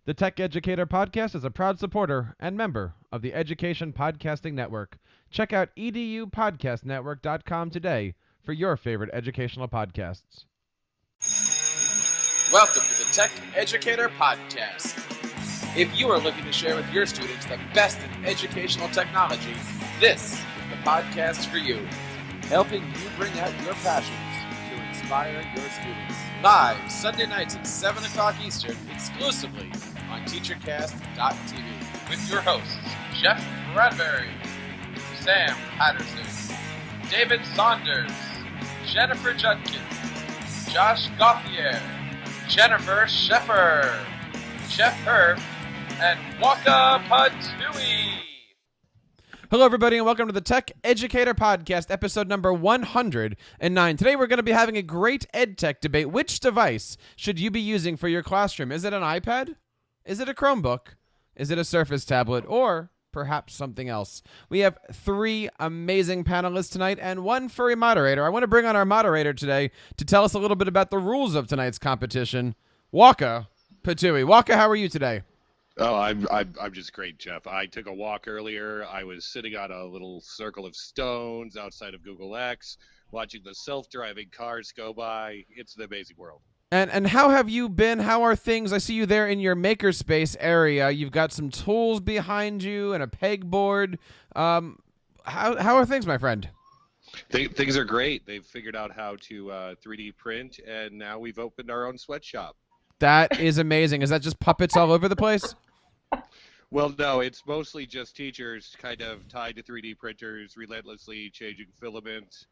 The Tech Educator Podcast is a proud supporter and member of the Education Podcasting Network. Check out edupodcastnetwork.com today for your favorite educational podcasts. Welcome to the Tech Educator Podcast. If you are looking to share with your students the best in educational technology, this is the podcast for you, helping you bring out your passions to inspire your students. Live Sunday nights at 7 o'clock Eastern, exclusively on TeacherCast.tv, with your hosts, Jeff Bradbury, Sam Patterson, David Saunders, Jennifer Judkins, Josh Gauthier, Jennifer Scheffer, Jeff Herb, and Waka Patui. Hello, everybody, and welcome to the Tech Educator Podcast, episode number 109. Today, we're going to be having a great EdTech debate. Which device should you be using for your classroom? Is it an iPad? Is it a Chromebook? Is it a Surface tablet? Or perhaps something else? We have three amazing panelists tonight and one furry moderator. I want to bring on our moderator today to tell us a little bit about the rules of tonight's competition, Waka Patui. Waka, how are you today? Oh, I'm just great, Jeff. I took a walk earlier. I was sitting on a little circle of stones outside of Google X, watching the self-driving cars go by. It's an amazing world. And how have you been? How are things? I see you there in your makerspace area. You've got some tools behind you and a pegboard. How are things, my friend? Things are great. They've figured out how to 3D print, and now we've opened our own sweatshop. That is amazing. Is that just puppets all over the place? Well, no, it's mostly just teachers kind of tied to 3D printers, relentlessly changing filament.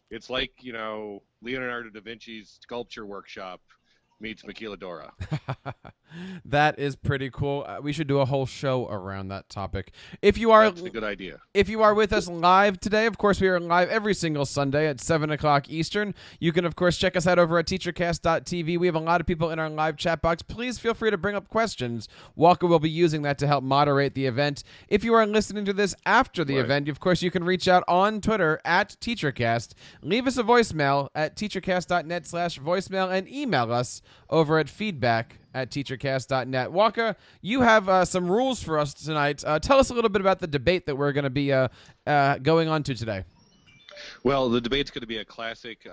It's like, Leonardo da Vinci's sculpture workshop meets Maquiladora. That is pretty cool. We should do a whole show around that topic. If you are, That's a good idea. If you are with us live today, of course, we are live every single Sunday at 7 o'clock Eastern. You can, of course, check us out over at TeacherCast.tv. We have a lot of people in our live chat box. Please feel free to bring up questions. Walker will be using that to help moderate the event. If you are listening to this after the event, of course, you can reach out on Twitter at TeacherCast. Leave us a voicemail at teachercast.net/voicemail and email us over at feedback@teachercast.net. Waka, you have some rules for us tonight. Tell us a little bit about the debate that we're going to be going on to today. Well, the debate's going to be a classic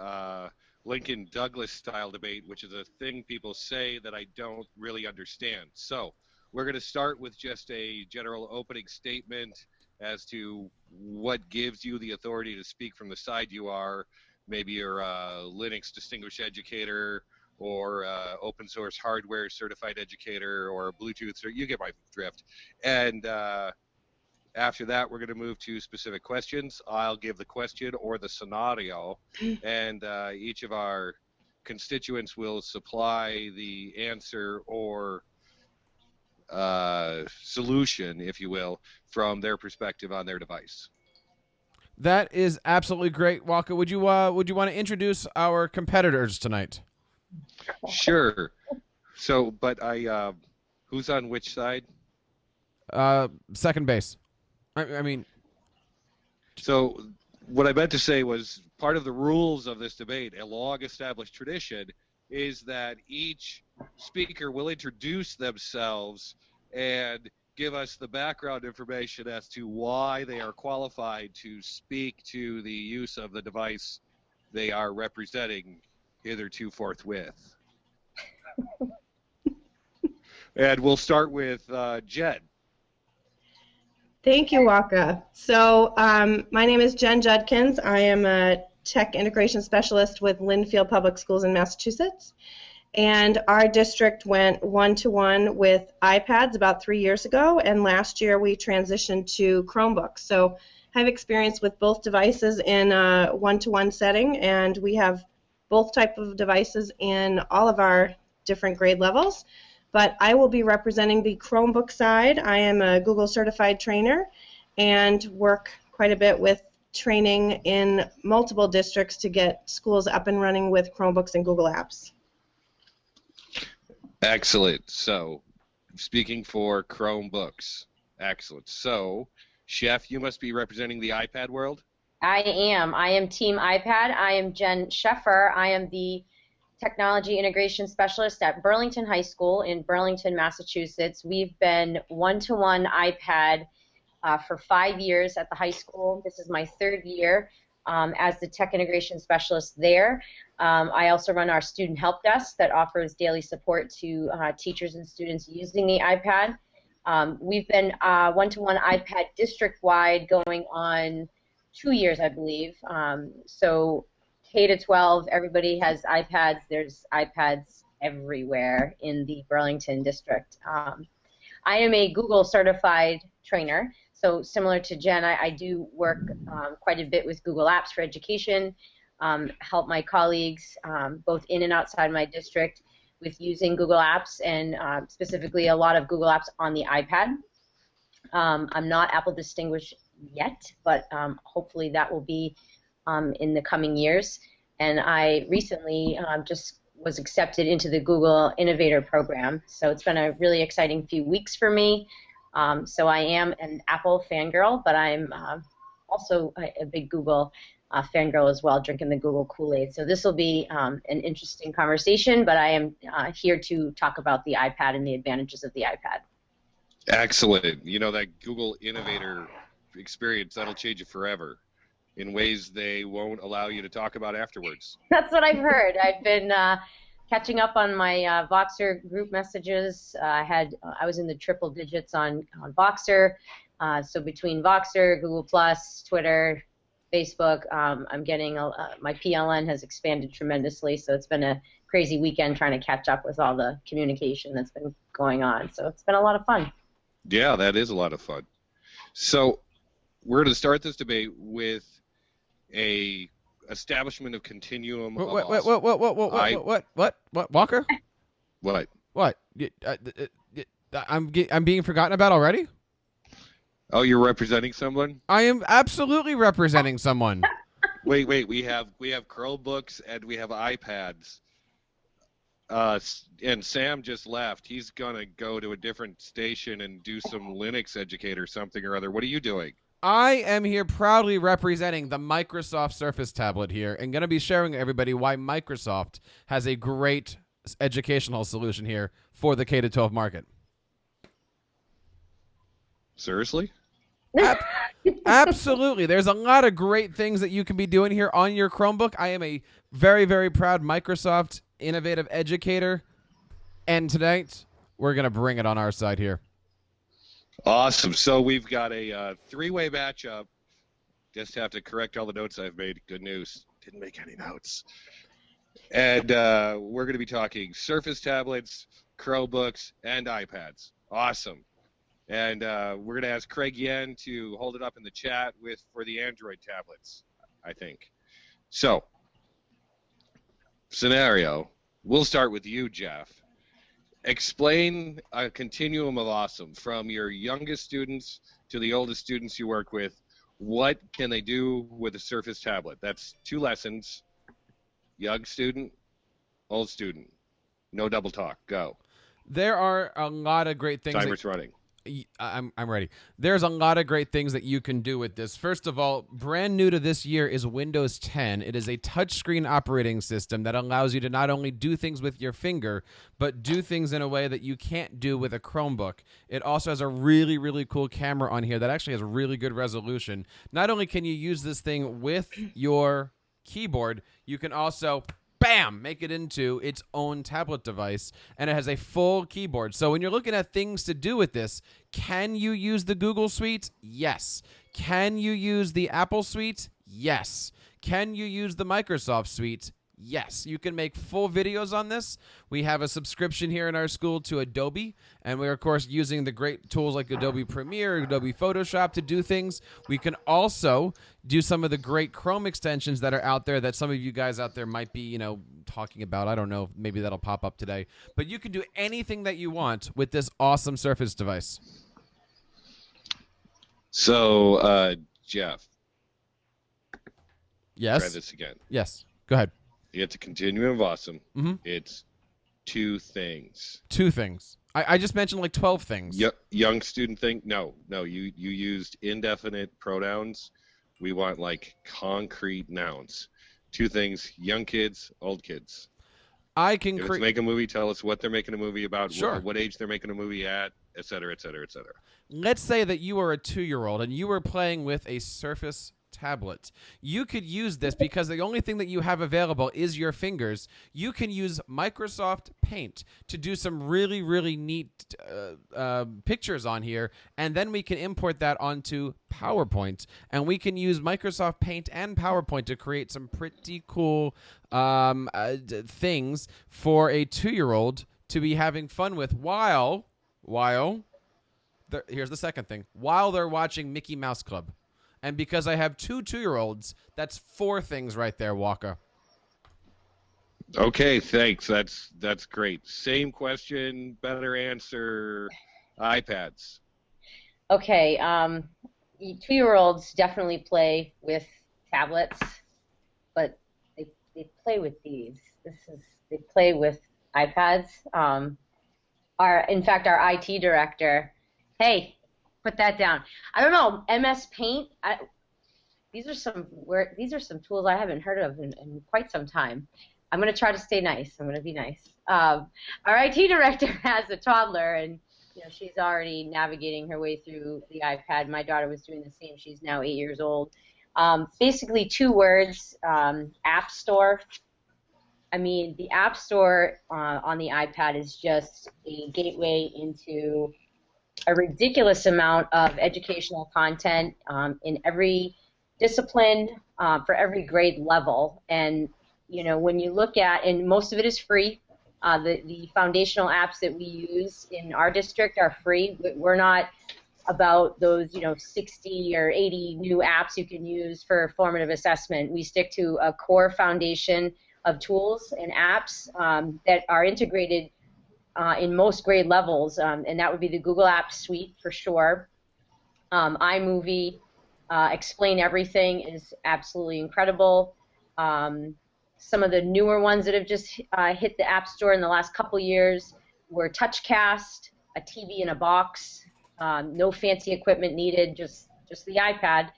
Lincoln Douglas style debate, which is a thing people say that I don't really understand. So we're going to start with just a general opening statement as to what gives you the authority to speak from the side you are. Maybe you're a Linux distinguished educator, or open source hardware certified educator, or Bluetooth. You get my drift. And after that, we're going to move to specific questions. I'll give the question or the scenario, and each of our constituents will supply the answer or solution, if you will, from their perspective on their device. That is absolutely great, Waka. Would you want to introduce our competitors tonight? Sure. So, but who's on which side? Second base. I mean. So, what I meant to say was part of the rules of this debate, a long-established tradition, is that each speaker will introduce themselves and give us the background information as to why they are qualified to speak to the use of the device they are representing hitherto forthwith. And we'll start with Jen. Thank you, Waka. So my name is Jen Judkins. I am a tech integration specialist with Linfield Public Schools in Massachusetts. And our district went one-to-one with iPads about 3 years ago, and last year we transitioned to Chromebooks. So I have experience with both devices in a one-to-one setting, and we have both types of devices in all of our different grade levels. But I will be representing the Chromebook side. I am a Google certified trainer and work quite a bit with training in multiple districts to get schools up and running with Chromebooks and Google Apps. Excellent. So, speaking for Chromebooks. Excellent. So, Chef, you must be representing the iPad world? I am. I am Team iPad. I am Jen Scheffer. I am the technology integration specialist at Burlington High School in Burlington, Massachusetts. We've been one-to-one iPad for 5 years at the high school. This is my third year as the tech integration specialist there. I also run our student help desk that offers daily support to teachers and students using the iPad. We've been one-to-one iPad district-wide going on 2 years, I believe. So K to 12, everybody has iPads. There's iPads everywhere in the Burlington district. I am a Google certified trainer, so similar to Jen, I do work quite a bit with Google Apps for education, help my colleagues both in and outside my district with using Google Apps, and specifically a lot of Google Apps on the iPad. I'm not Apple Distinguished yet, but hopefully that will be in the coming years. And I recently just was accepted into the Google Innovator Program, so it's been a really exciting few weeks for me. So I am an Apple fangirl, but I'm also a big Google fangirl as well, drinking the Google Kool-Aid. So this will be an interesting conversation, but I am here to talk about the iPad and the advantages of the iPad. Excellent. You know, that Google Innovator experience, that'll change you forever in ways they won't allow you to talk about afterwards. That's what I've heard. I've been catching up on my Voxer group messages. I was in the triple digits on Voxer. So between Voxer, Google+, Twitter, Facebook, I'm getting my PLN has expanded tremendously. So it's been a crazy weekend trying to catch up with all the communication that's been going on. So it's been a lot of fun. Yeah, that is a lot of fun. So we're going to start this debate with a establishment of continuum. What, Walker? What? What? I'm being forgotten about already? Oh, you're representing someone? I am absolutely representing someone. Wait. We have Chromebooks and we have iPads. And Sam just left. He's gonna go to a different station and do some Linux educate or something or other. What are you doing? I am here proudly representing the Microsoft Surface tablet here and going to be sharing with everybody why Microsoft has a great educational solution here for the K-12 market. Seriously? Absolutely. There's a lot of great things that you can be doing here on your Chromebook. I am a very, very proud Microsoft innovative educator, and tonight we're going to bring it on our side here. Awesome. So we've got a three-way matchup. Just have to correct all the notes I've made. Good news. Didn't make any notes. And we're going to be talking Surface tablets, Chromebooks, and iPads. Awesome. And we're going to ask Craig Yen to hold it up in the chat for the Android tablets, I think. So, scenario. We'll start with you, Jeff. Explain a continuum of awesome from your youngest students to the oldest students you work with. What can they do with a Surface tablet? That's 2 lessons. Young student, old student. No double talk. Go. There are a lot of great things. Timer's running. I'm ready. There's a lot of great things that you can do with this. First of all, brand new to this year is Windows 10. It is a touchscreen operating system that allows you to not only do things with your finger, but do things in a way that you can't do with a Chromebook. It also has a really, really cool camera on here that actually has really good resolution. Not only can you use this thing with your keyboard, you can also bam, make it into its own tablet device, and it has a full keyboard. So when you're looking at things to do with this, can you use the Google Suite? Yes. Can you use the Apple Suite? Yes. Can you use the Microsoft Suite? Yes. You can make full videos on this. We have a subscription here in our school to Adobe, and we're, of course, using the great tools like Adobe Premiere, Adobe Photoshop to do things. We can also do some of the great Chrome extensions that are out there that some of you guys out there might be, talking about. I don't know. Maybe that'll pop up today. But you can do anything that you want with this awesome Surface device. So, Jeff. Yes? Try this again. Yes. Go ahead. It's a continuum of awesome. Mm-hmm. It's 2 things. 2 things. I just mentioned like 12 things. Young student thing? No. You used indefinite pronouns. We want like concrete nouns. 2 things, young kids, old kids. I can If it's create. make a movie, tell us what they're making a movie about, Sure. what age they're making a movie at, et cetera, et cetera, et cetera. Let's say that you are a 2-year-old and you were playing with a Surface tablet. You could use this because the only thing that you have available is your fingers. You can use Microsoft Paint to do some really, really neat pictures on here, and then we can import that onto PowerPoint, and we can use Microsoft Paint and PowerPoint to create some pretty cool things for a 2-year-old to be having fun with while here's the second thing, while they're watching Mickey Mouse Club. And because I have 2 2-year-olds, that's 4 things right there, Walker. Okay, thanks. That's great. Same question, better answer. iPads. Okay, 2-year-olds definitely play with tablets, but they play with these. They play with iPads. Our IT director. Hey, put that down. I don't know, MS Paint. These are some tools I haven't heard of in quite some time. I'm going to try to stay nice. I'm going to be nice. Our IT director has a toddler, and she's already navigating her way through the iPad. My daughter was doing the same. She's now 8 years old. Basically, 2 words: App Store. I mean, the App Store on the iPad is just a gateway into a ridiculous amount of educational content in every discipline for every grade level. And when you look at, and most of it is free, the foundational apps that we use in our district are free. We're not about those 60 or 80 new apps you can use for formative assessment. We stick to a core foundation of tools and apps that are integrated in most grade levels, and that would be the Google Apps Suite for sure. iMovie, Explain Everything is absolutely incredible. Some of the newer ones that have just hit the App Store in the last couple years were TouchCast, a TV in a box, no fancy equipment needed, just the iPad.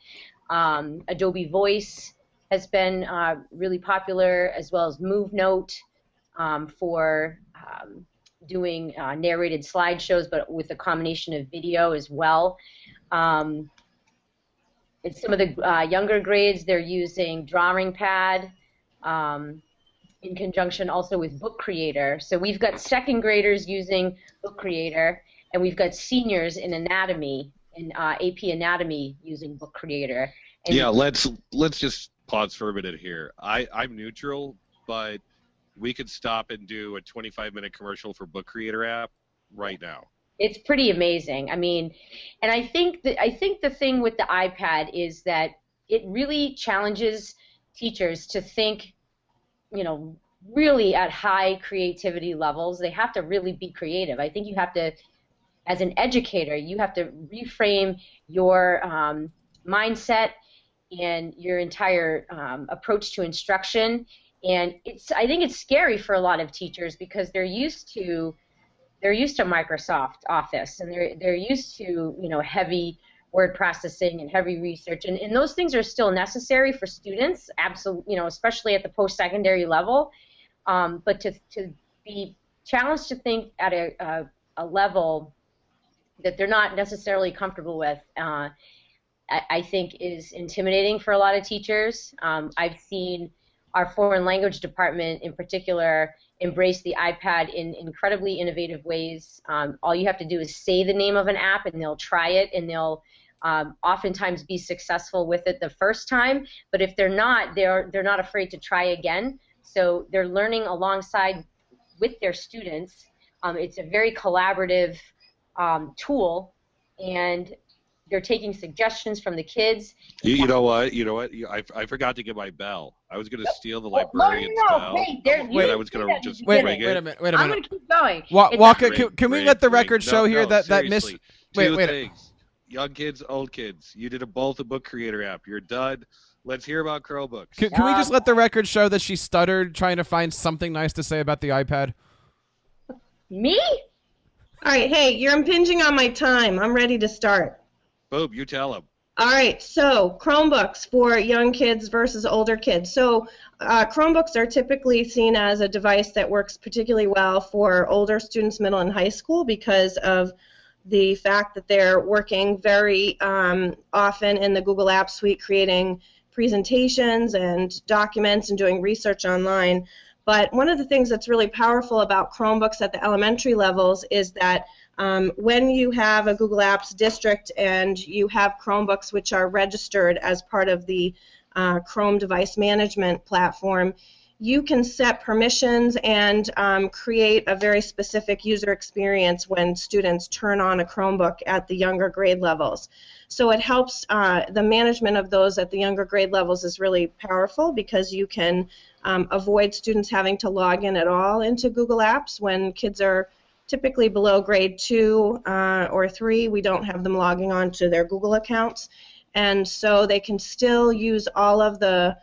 Adobe Voice has been really popular, as well as MoveNote for doing narrated slideshows, but with a combination of video as well. In some of the younger grades, they're using Drawing Pad in conjunction also with Book Creator. So we've got 2nd graders using Book Creator, and we've got seniors in anatomy, in AP Anatomy, using Book Creator. And yeah, let's just pause for a minute here. I'm neutral, but we could stop and do a 25-minute commercial for Book Creator app right now. It's pretty amazing. I mean, and I think the thing with the iPad is that it really challenges teachers to think, really at high creativity levels. They have to really be creative. I think you have to, as an educator, you have to reframe your mindset and your entire approach to instruction. And I think it's scary for a lot of teachers because they're used to Microsoft Office, and they're used to heavy word processing and heavy research, and those things are still necessary for students, absolutely, especially at the post-secondary level. But to be challenged to think at a level that they're not necessarily comfortable with, I think is intimidating for a lot of teachers. I've seen our foreign language department in particular embrace the iPad in incredibly innovative ways. All you have to do is say the name of an app and they'll try it, and they'll oftentimes be successful with it the first time, but if they're not afraid to try again. So they're learning alongside with their students. It's a very collaborative tool, and they're taking suggestions from the kids. You know what? I forgot to get my bell. I was going to steal the librarian's bell. Wait, I was going to just wait ring a minute. I'm going to keep going. Walker, can we let the record show here that Miss... Seriously. Wait, Two wait. things. Young kids, old kids. You did both a Book Creator app. You're done. Let's hear about Chromebooks. Can we just let the record show that she stuttered trying to find something nice to say about the iPad? Me? All right, hey, you're impinging on my time. I'm ready to start. Boom, you tell him. All right, so Chromebooks for young kids versus older kids. So Chromebooks are typically seen as a device that works particularly well for older students, middle and high school, because of the fact that they're working very often in the Google Apps Suite, creating presentations and documents and doing research online. But one of the things that's really powerful about Chromebooks at the elementary levels is that when you have a Google Apps district and you have Chromebooks which are registered as part of the Chrome device management platform, you can set permissions and create a very specific user experience when students turn on a Chromebook at the younger grade levels. So it helps, the management of those at the younger grade levels is really powerful, because you can avoid students having to log in at all into Google Apps. When kids are typically below grade 2 or 3, we don't have them logging on to their Google accounts. And so they can still use all of the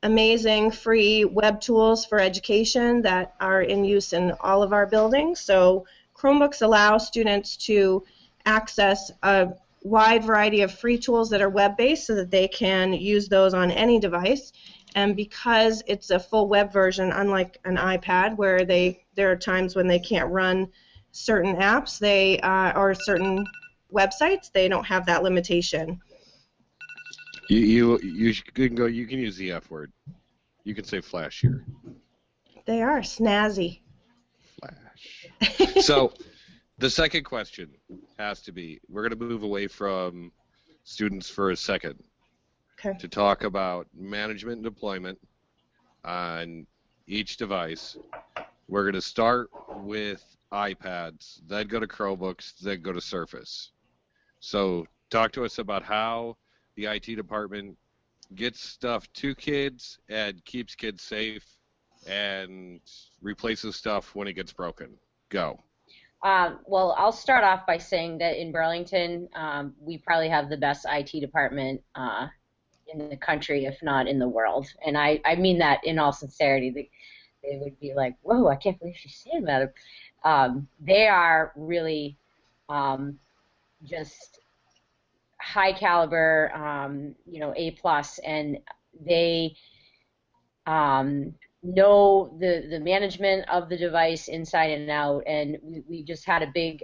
amazing free web tools for education that are in use in all of our buildings. So Chromebooks allow students to access a wide variety of free tools that are web-based so that they can use those on any device. And because it's a full web version, unlike an iPad where there are times when they can't run certain apps or certain websites, they don't have that limitation. You can go. You can use the F word. You can say flash here. They are snazzy. Flash. So the second question has to be, we're going to move away from students for a second to talk about management and deployment on each device. We're going to start with iPads, then go to Chromebooks, then go to Surface. So talk to us about how the IT department gets stuff to kids and keeps kids safe and replaces stuff when it gets broken. Go. Well, I'll start off by saying that in Burlington, we probably have the best IT department in the country, if not in the world. And I mean that in all sincerity. They would be like, whoa, I can't believe she's saying that. They are really just high caliber, A+, and they know the management of the device inside and out. And we just had a big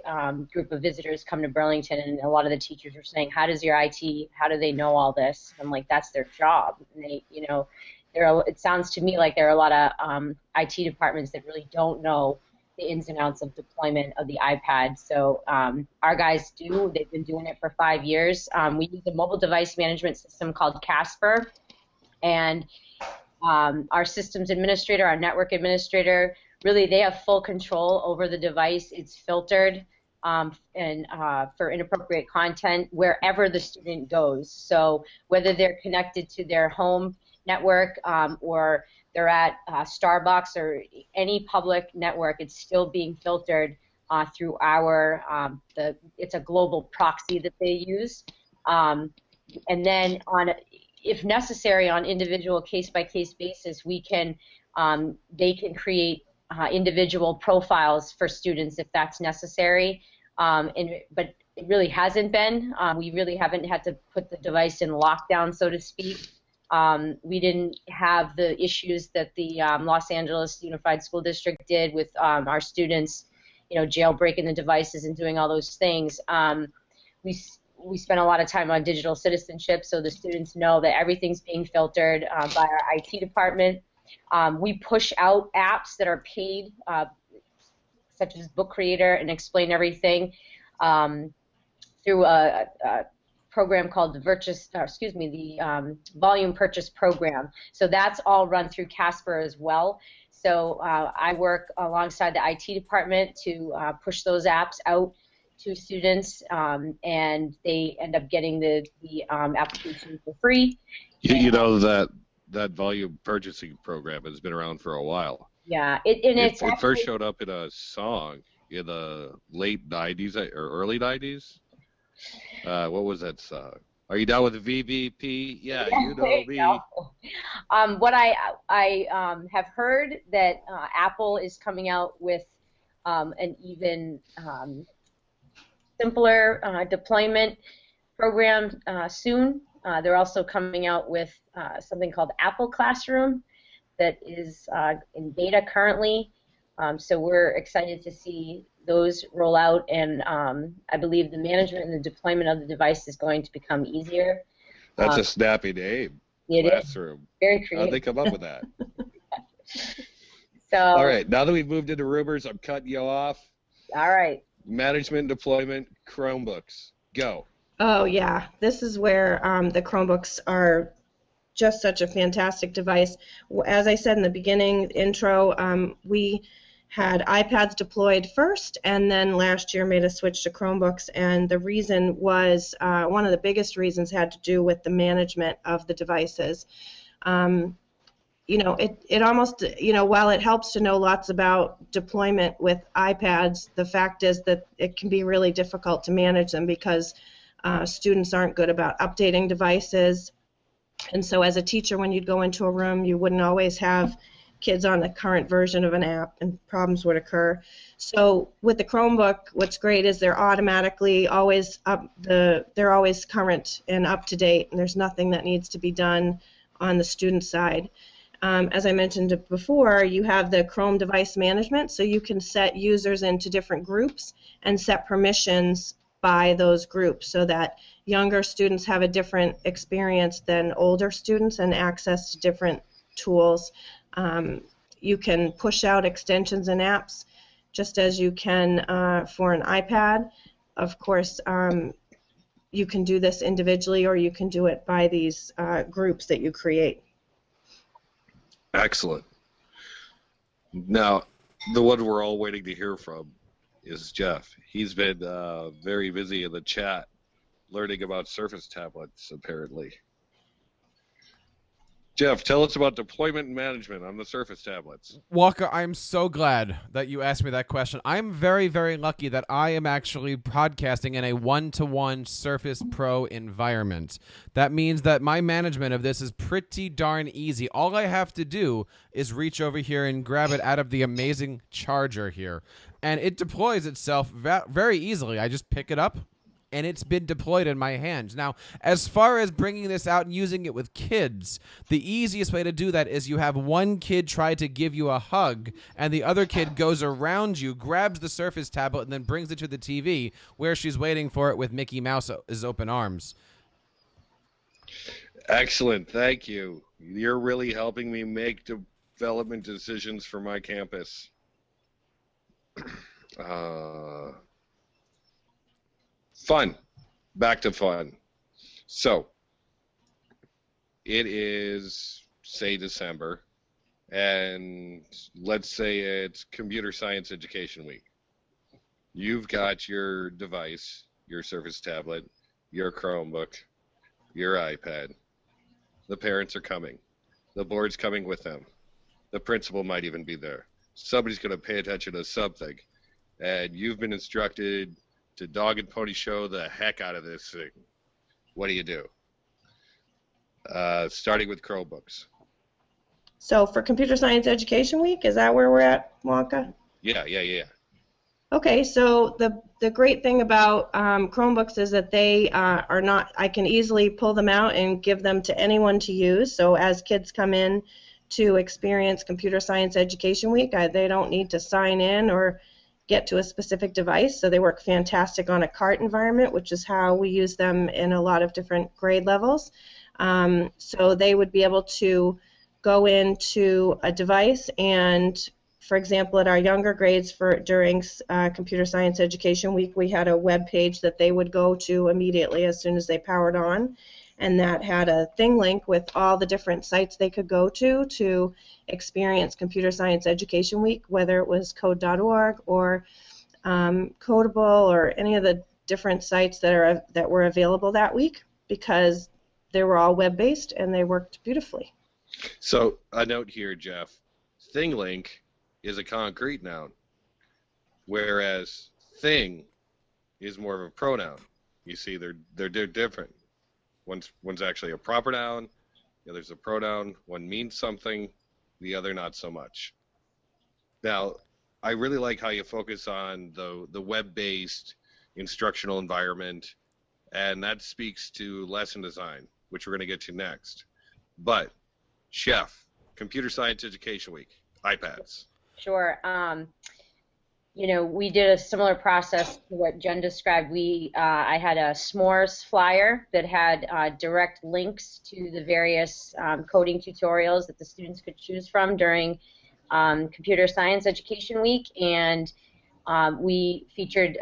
group of visitors come to Burlington, and a lot of the teachers were saying, how do they know all this? I'm like, that's their job. And they, it sounds to me like there are a lot of IT departments that really don't know the ins and outs of deployment of the iPad. So our guys do. They've been doing it for 5 years. We use a mobile device management system called Casper, and our systems administrator, our network administrator, really they have full control over the device. It's filtered and for inappropriate content wherever the student goes. So whether they're connected to their home network or they're at Starbucks or any public network, it's still being filtered through our, it's a global proxy that they use. And then if necessary, on individual case-by-case basis, they can create individual profiles for students if that's necessary. But it really hasn't been. We really haven't had to put the device in lockdown, so to speak. We didn't have the issues that the Los Angeles Unified School District did with our students, jailbreaking the devices and doing all those things. We spent a lot of time on digital citizenship, so the students know that everything's being filtered by our IT department. We push out apps that are paid, such as Book Creator and Explain Everything, through a program called the Volume Purchase Program. So that's all run through Casper as well. So I work alongside the IT department to push those apps out to students, and they end up getting the application for free. You know that volume purchasing program has been around for a while. Yeah, it first showed up in a song in the late 90s or early 90s. What was that song? Are you down with VVP? Yeah, you know me. What I have heard that Apple is coming out with an even simpler deployment program soon. They're also coming out with something called Apple Classroom that is in beta currently. So we're excited to see those roll out, and I believe the management and the deployment of the device is going to become easier. That's a snappy name. It Classroom. is very creative. How'd they come up with that? So, all right, now that we've moved into rumors, I'm cutting you off. All right. Management deployment, Chromebooks. Go. Oh, yeah. This is where the Chromebooks are just such a fantastic device. As I said in the beginning intro, we had iPads deployed first, and then last year made a switch to Chromebooks, and the reason was, one of the biggest reasons had to do with the management of the devices. It almost, while it helps to know lots about deployment with iPads, the fact is that it can be really difficult to manage them because students aren't good about updating devices. And so as a teacher, when you'd go into a room, you wouldn't always have kids on the current version of an app, and problems would occur. So with the Chromebook, what's great is they're automatically always they're always current and up to date, and there's nothing that needs to be done on the student side. As I mentioned before, you have the Chrome device management, so you can set users into different groups and set permissions by those groups so that younger students have a different experience than older students and access to different tools. You can push out extensions and apps just as you can for an iPad. Of course, you can do this individually, or you can do it by these groups that you create. Excellent. Now, the one we're all waiting to hear from is Jeff. He's been very busy in the chat learning about Surface tablets, apparently. Jeff, tell us about deployment and management on the Surface tablets. Walker, I'm so glad that you asked me that question. I'm very, very lucky that I am actually broadcasting in a one-to-one Surface Pro environment. That means that my management of this is pretty darn easy. All I have to do is reach over here and grab it out of the amazing charger here. And it deploys itself very easily. I just pick it up, and it's been deployed in my hands. Now, as far as bringing this out and using it with kids, the easiest way to do that is you have one kid try to give you a hug, and the other kid goes around you, grabs the Surface tablet, and then brings it to the TV, where she's waiting for it with Mickey Mouse's open arms. Excellent. Thank you. You're really helping me make development decisions for my campus. Fun. Back to fun. So, it is, say, December, and let's say it's Computer Science Education Week. You've got your device, your Surface tablet, your Chromebook, your iPad. The parents are coming. The board's coming with them. The principal might even be there. Somebody's going to pay attention to something, and you've been instructed to dog and pony show the heck out of this thing. What do you do? Starting with Chromebooks. So for Computer Science Education Week, is that where we're at, Wonka? Yeah. Okay, so the great thing about Chromebooks is that they are not, I can easily pull them out and give them to anyone to use. So as kids come in to experience Computer Science Education Week, they don't need to sign in or get to a specific device. So they work fantastic on a cart environment, which is how we use them in a lot of different grade levels. So they would be able to go into a device and, for example, at our younger grades during Computer Science Education Week, we had a web page that they would go to immediately as soon as they powered on, and that had a thing link with all the different sites they could go to experience Computer Science Education Week, whether it was code.org or Codable or any of the different sites that were available that week, because they were all web-based and they worked beautifully. So a note here, Jeff. Thing link is a concrete noun, whereas thing is more of a pronoun. You see, they're different. One's actually a proper noun, the other's a pronoun. One means something, the other not so much. Now, I really like how you focus on the web-based instructional environment. and that speaks to lesson design, which we're going to get to next. But, Chef, Computer Science Education Week, iPads. Sure. We did a similar process to what Jen described. I had a s'mores flyer that had direct links to the various coding tutorials that the students could choose from during Computer Science Education Week, and we featured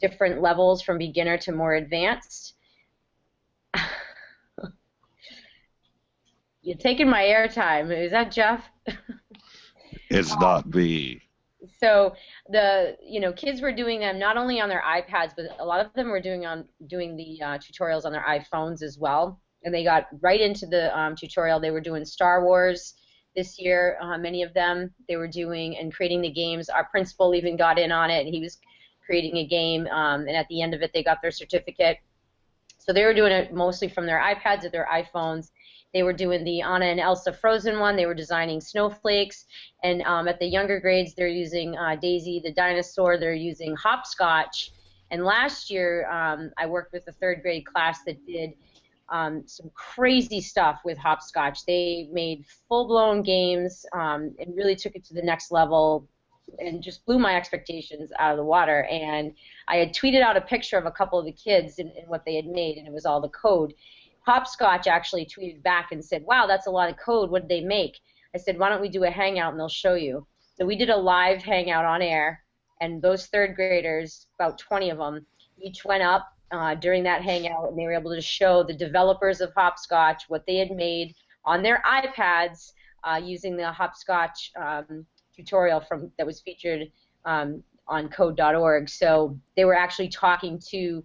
different levels from beginner to more advanced. You're taking my airtime. Is that Jeff? It's not me. So kids were doing them not only on their iPads, but a lot of them were doing the tutorials on their iPhones as well. And they got right into the tutorial. They were doing Star Wars this year. Many of them they were doing and creating the games. Our principal even got in on it, and he was creating a game. And at the end of it, they got their certificate. So they were doing it mostly from their iPads or their iPhones. They were doing the Anna and Elsa Frozen one. They were designing snowflakes. And at the younger grades, they're using Daisy the dinosaur. They're using hopscotch. And last year, I worked with a third grade class that did some crazy stuff with hopscotch. They made full-blown games and really took it to the next level and just blew my expectations out of the water. And I had tweeted out a picture of a couple of the kids and what they had made, and it was all the code. Hopscotch actually tweeted back and said, wow, that's a lot of code. What did they make? I said, why don't we do a hangout and they'll show you. So we did a live hangout on air, and those third graders, about 20 of them, each went up during that hangout, and they were able to show the developers of Hopscotch what they had made on their iPads using the Hopscotch tutorial that was featured on code.org. So they were actually talking to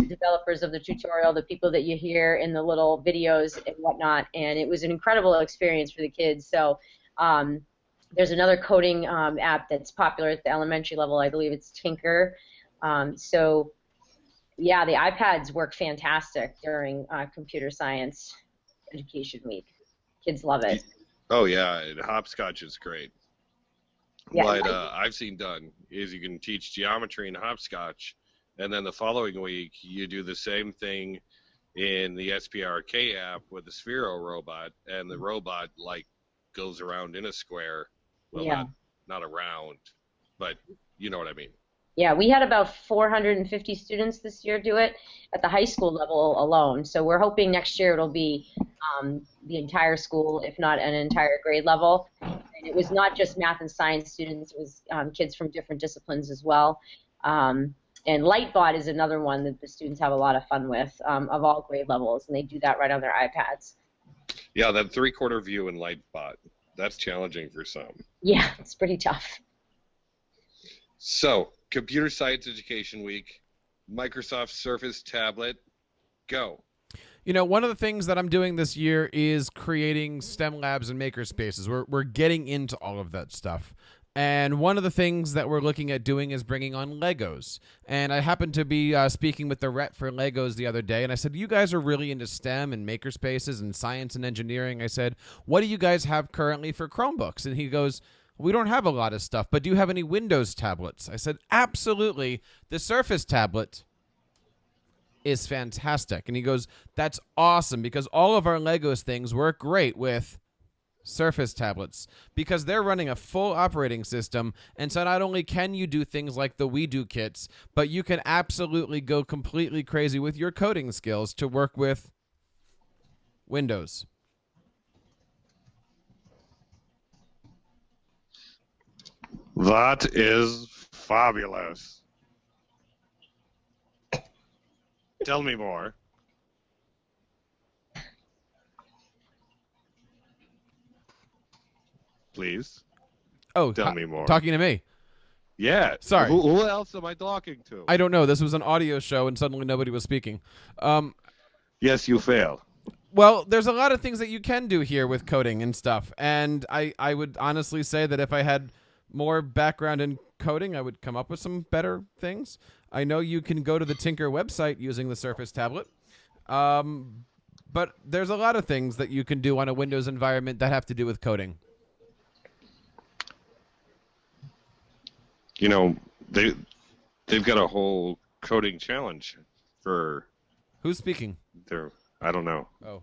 developers of the tutorial, the people that you hear in the little videos and whatnot, and it was an incredible experience for the kids. So there's another coding app that's popular at the elementary level. I believe it's Tinker. So yeah, the iPads work fantastic during Computer Science Education Week. Kids love it. Oh yeah, hopscotch is great. Yeah. What I've seen done is you can teach geometry in hopscotch, and then the following week, you do the same thing in the SPRK app with the Sphero robot, and the robot, goes around in a square. Well, Yeah. not around, but you know what I mean. Yeah, we had about 450 students this year do it at the high school level alone. So we're hoping next year it'll be the entire school, if not an entire grade level. And it was not just math and science students. It was kids from different disciplines as well. And Lightbot is another one that the students have a lot of fun with of all grade levels, and they do that right on their iPads. Yeah, that three-quarter view in Lightbot, that's challenging for some. Yeah, it's pretty tough. So, Computer Science Education Week, Microsoft Surface tablet, go. One of the things that I'm doing this year is creating STEM labs and maker spaces. We're getting into all of that stuff. And one of the things that we're looking at doing is bringing on Legos. And I happened to be speaking with the rep for Legos the other day, and I said, you guys are really into STEM and maker spaces and science and engineering. I said, what do you guys have currently for Chromebooks? And he goes, we don't have a lot of stuff, but do you have any Windows tablets? I said, absolutely. The Surface tablet is fantastic. And he goes, that's awesome, because all of our Legos things work great with Surface tablets because they're running a full operating system, and so not only can you do things like the We Do kits, but you can absolutely go completely crazy with your coding skills to work with Windows. That is fabulous. Tell me more. Please. Oh, tell me more. Talking to me. Yeah. Sorry. Who else am I talking to? I don't know. This was an audio show, and suddenly nobody was speaking. Yes, you fail. Well, there's a lot of things that you can do here with coding and stuff, and I would honestly say that if I had more background in coding, I would come up with some better things. I know you can go to the Tinker website using the Surface tablet, but there's a lot of things that you can do on a Windows environment that have to do with coding. They've got a whole coding challenge for Who's speaking? I don't know. Oh.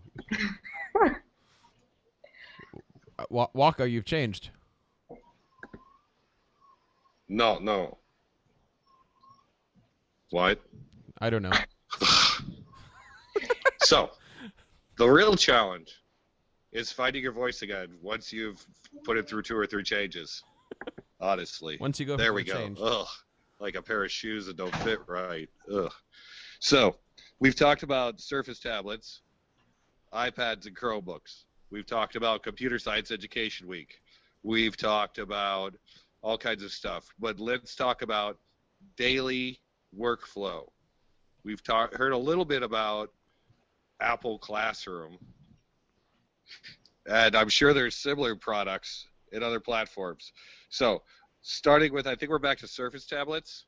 Walker, you've changed. No. What? I don't know. So, the real challenge is finding your voice again once you've put it through 2 or 3 changes. Honestly. Once you go there for we the go. change. Ugh. Like a pair of shoes that don't fit right. Ugh. So, we've talked about Surface tablets, iPads, and Chromebooks. We've talked about Computer Science Education Week. We've talked about all kinds of stuff. But let's talk about daily workflow. We've heard a little bit about Apple Classroom. And I'm sure there's similar products in other platforms. So, starting with, I think we're back to Surface tablets.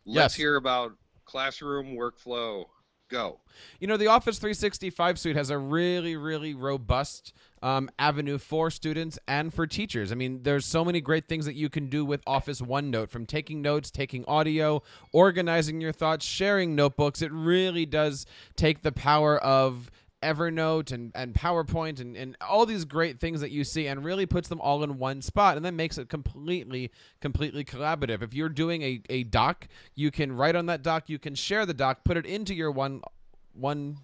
Let's hear about Classroom workflow. Go. You know, the Office 365 suite has a really, really robust avenue for students and for teachers. I mean, there's so many great things that you can do with Office OneNote, from taking notes, taking audio, organizing your thoughts, sharing notebooks. It really does take the power of Evernote and PowerPoint and all these great things that you see and really puts them all in one spot, and then makes it completely collaborative. If you're doing a doc, you can write on that doc, you can share the doc, put it into your OneNote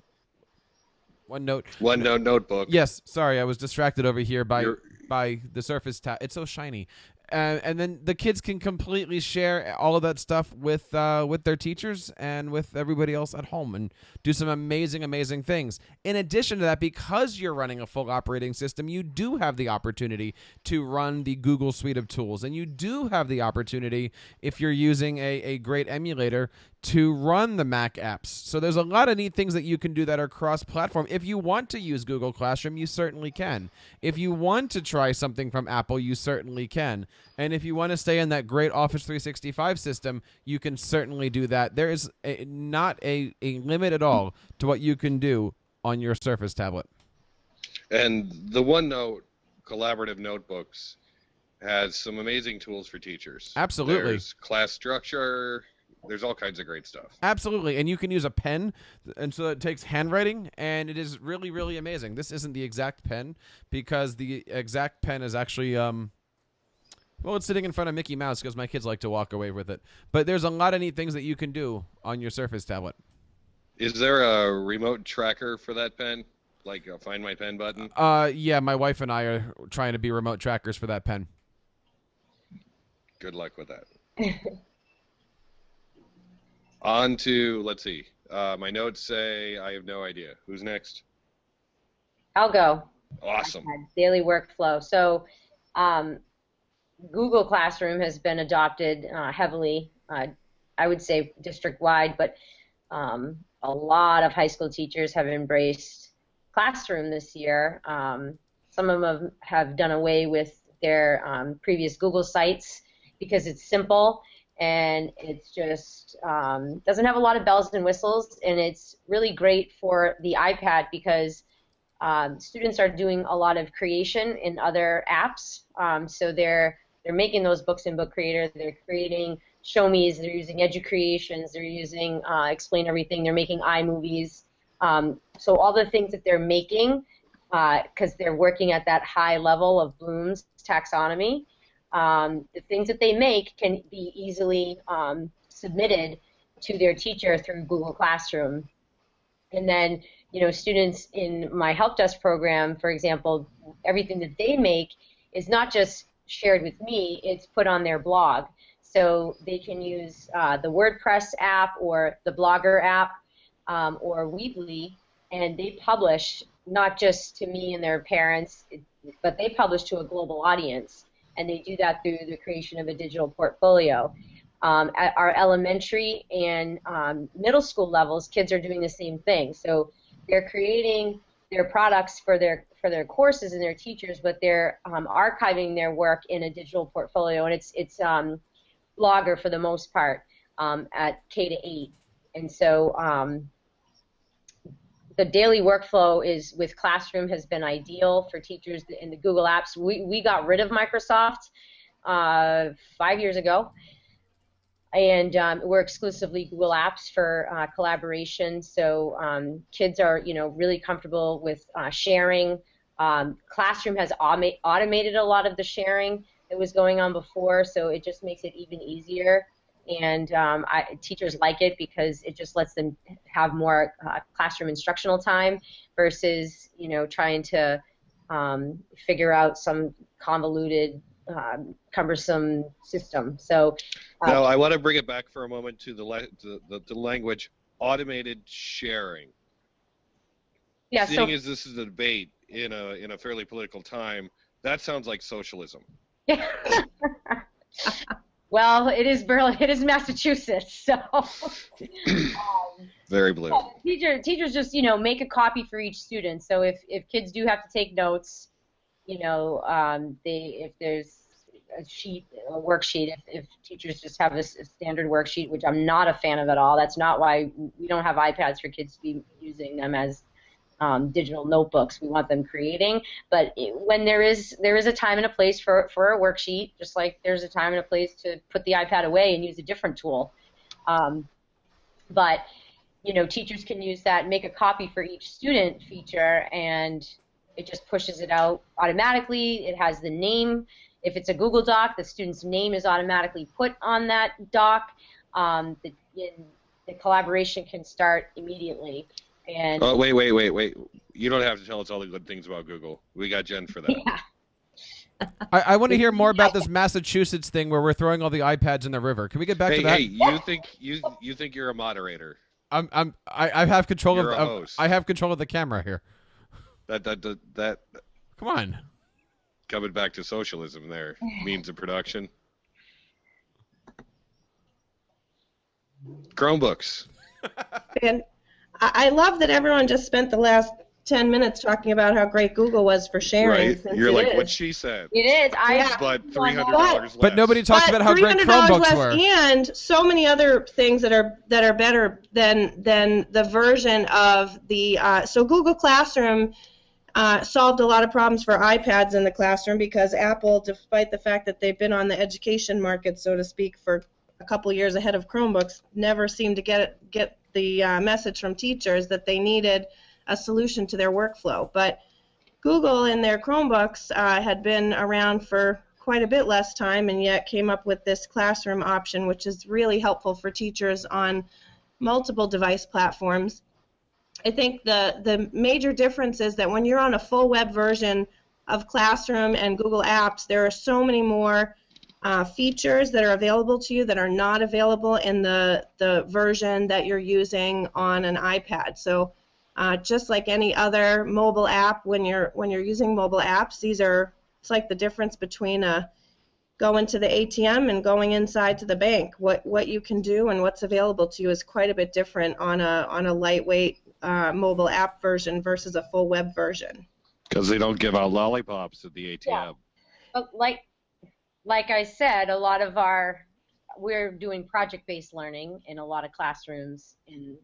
notebook. Yes, sorry, I was distracted over here by the Surface tab. It's so shiny. And then the kids can completely share all of that stuff with their teachers and with everybody else at home and do some amazing things. In addition to that, because you're running a full operating system, you do have the opportunity to run the Google suite of tools. And you do have the opportunity, if you're using a great emulator, to run the Mac apps. So there's a lot of neat things that you can do that are cross-platform. If you want to use Google Classroom, you certainly can. If you want to try something from Apple, you certainly can. And if you want to stay in that great Office 365 system, you can certainly do that. There is not a limit at all to what you can do on your Surface tablet. And the OneNote collaborative notebooks has some amazing tools for teachers. Absolutely. There's class structure. There's all kinds of great stuff. Absolutely, and you can use a pen, and so it takes handwriting, and it is really, really amazing. This isn't the exact pen, because the exact pen is actually, well, it's sitting in front of Mickey Mouse because my kids like to walk away with it. But there's a lot of neat things that you can do on your Surface tablet. Is there a remote tracker for that pen, like a Find My Pen button? Yeah, my wife and I are trying to be remote trackers for that pen. Good luck with that. On to, let's see. My notes say I have no idea. Who's next? I'll go. Awesome. Daily workflow. So Google Classroom has been adopted heavily, I would say district-wide, but a lot of high school teachers have embraced Classroom this year. Some of them have done away with their previous Google sites because it's simple and it's just doesn't have a lot of bells and whistles, and it's really great for the iPad because students are doing a lot of creation in other apps. So they're making those books in Book Creator. They're creating Show Me's. They're using Educreations. They're using Explain Everything. They're making iMovies. So all the things that they're making, because they're working at that high level of Bloom's taxonomy, the things that they make can be easily submitted to their teacher through Google Classroom. And then, you know, students in my help desk program, for example, everything that they make is not just shared with me, it's put on their blog. So they can use the WordPress app or the Blogger app or Weebly, and they publish not just to me and their parents, but they publish to a global audience. And they do that through the creation of a digital portfolio. At our elementary and middle school levels, kids are doing the same thing. So they're creating their products for their courses and their teachers, but they're archiving their work in a digital portfolio, and it's Blogger for the most part at K-8. And so the daily workflow is with Classroom has been ideal for teachers in the Google apps. We got rid of Microsoft 5 years ago. And we're exclusively Google Apps for collaboration, so kids are, really comfortable with sharing. Classroom has automated a lot of the sharing that was going on before, so it just makes it even easier. And teachers like it because it just lets them have more classroom instructional time versus, trying to figure out some convoluted, cumbersome system. So now I want to bring it back for a moment to the language automated sharing. Yeah. Seeing as this is a debate in a fairly political time, that sounds like socialism. Well, it is Berlin. It is Massachusetts, so very blue. Teachers just make a copy for each student. So if kids do have to take notes, if there's a worksheet, if teachers just have a standard worksheet, which I'm not a fan of at all. That's not why we don't have iPads for kids to be using them as digital notebooks. We want them creating, but when there is a time and a place for a worksheet, just like there's a time and a place to put the iPad away and use a different tool. But teachers can use that make a copy for each student feature, and it just pushes it out automatically. It has the name. If it's a Google Doc, the student's name is automatically put on that doc. The collaboration can start immediately. And oh, wait. You don't have to tell us all the good things about Google. We got Jen for that. Yeah. I want to hear more about this Massachusetts thing where we're throwing all the iPads in the river. Can we get back to that? Hey, you think you're a moderator? I have control You're of a host. I have control of the camera here. That Come on. coming back to socialism there. Means of production. Chromebooks. And I love that everyone just spent the last 10 minutes talking about how great Google was for sharing. Right? Since You're it like, is. what she said. It is. But $300 less. But nobody talked about how great $300 Chromebooks less were. and so many other things that are better than the version of the so Google Classroom solved a lot of problems for iPads in the classroom because Apple, despite the fact that they've been on the education market, so to speak, for a couple years ahead of Chromebooks, never seemed to get the message from teachers that they needed a solution to their workflow. But Google in their Chromebooks had been around for quite a bit less time and yet came up with this classroom option, which is really helpful for teachers on multiple device platforms. I think the major difference is that when you're on a full web version of Classroom and Google Apps, there are so many more features that are available to you that are not available in the version that you're using on an iPad. So just like any other mobile app, when you're using mobile apps, it's like the difference between going to the ATM and going inside to the bank. What you can do and what's available to you is quite a bit different on a lightweight mobile app version versus a full web version. Because they don't give out lollipops at the ATM. Yeah. But like I said, we're doing project-based learning in a lot of classrooms in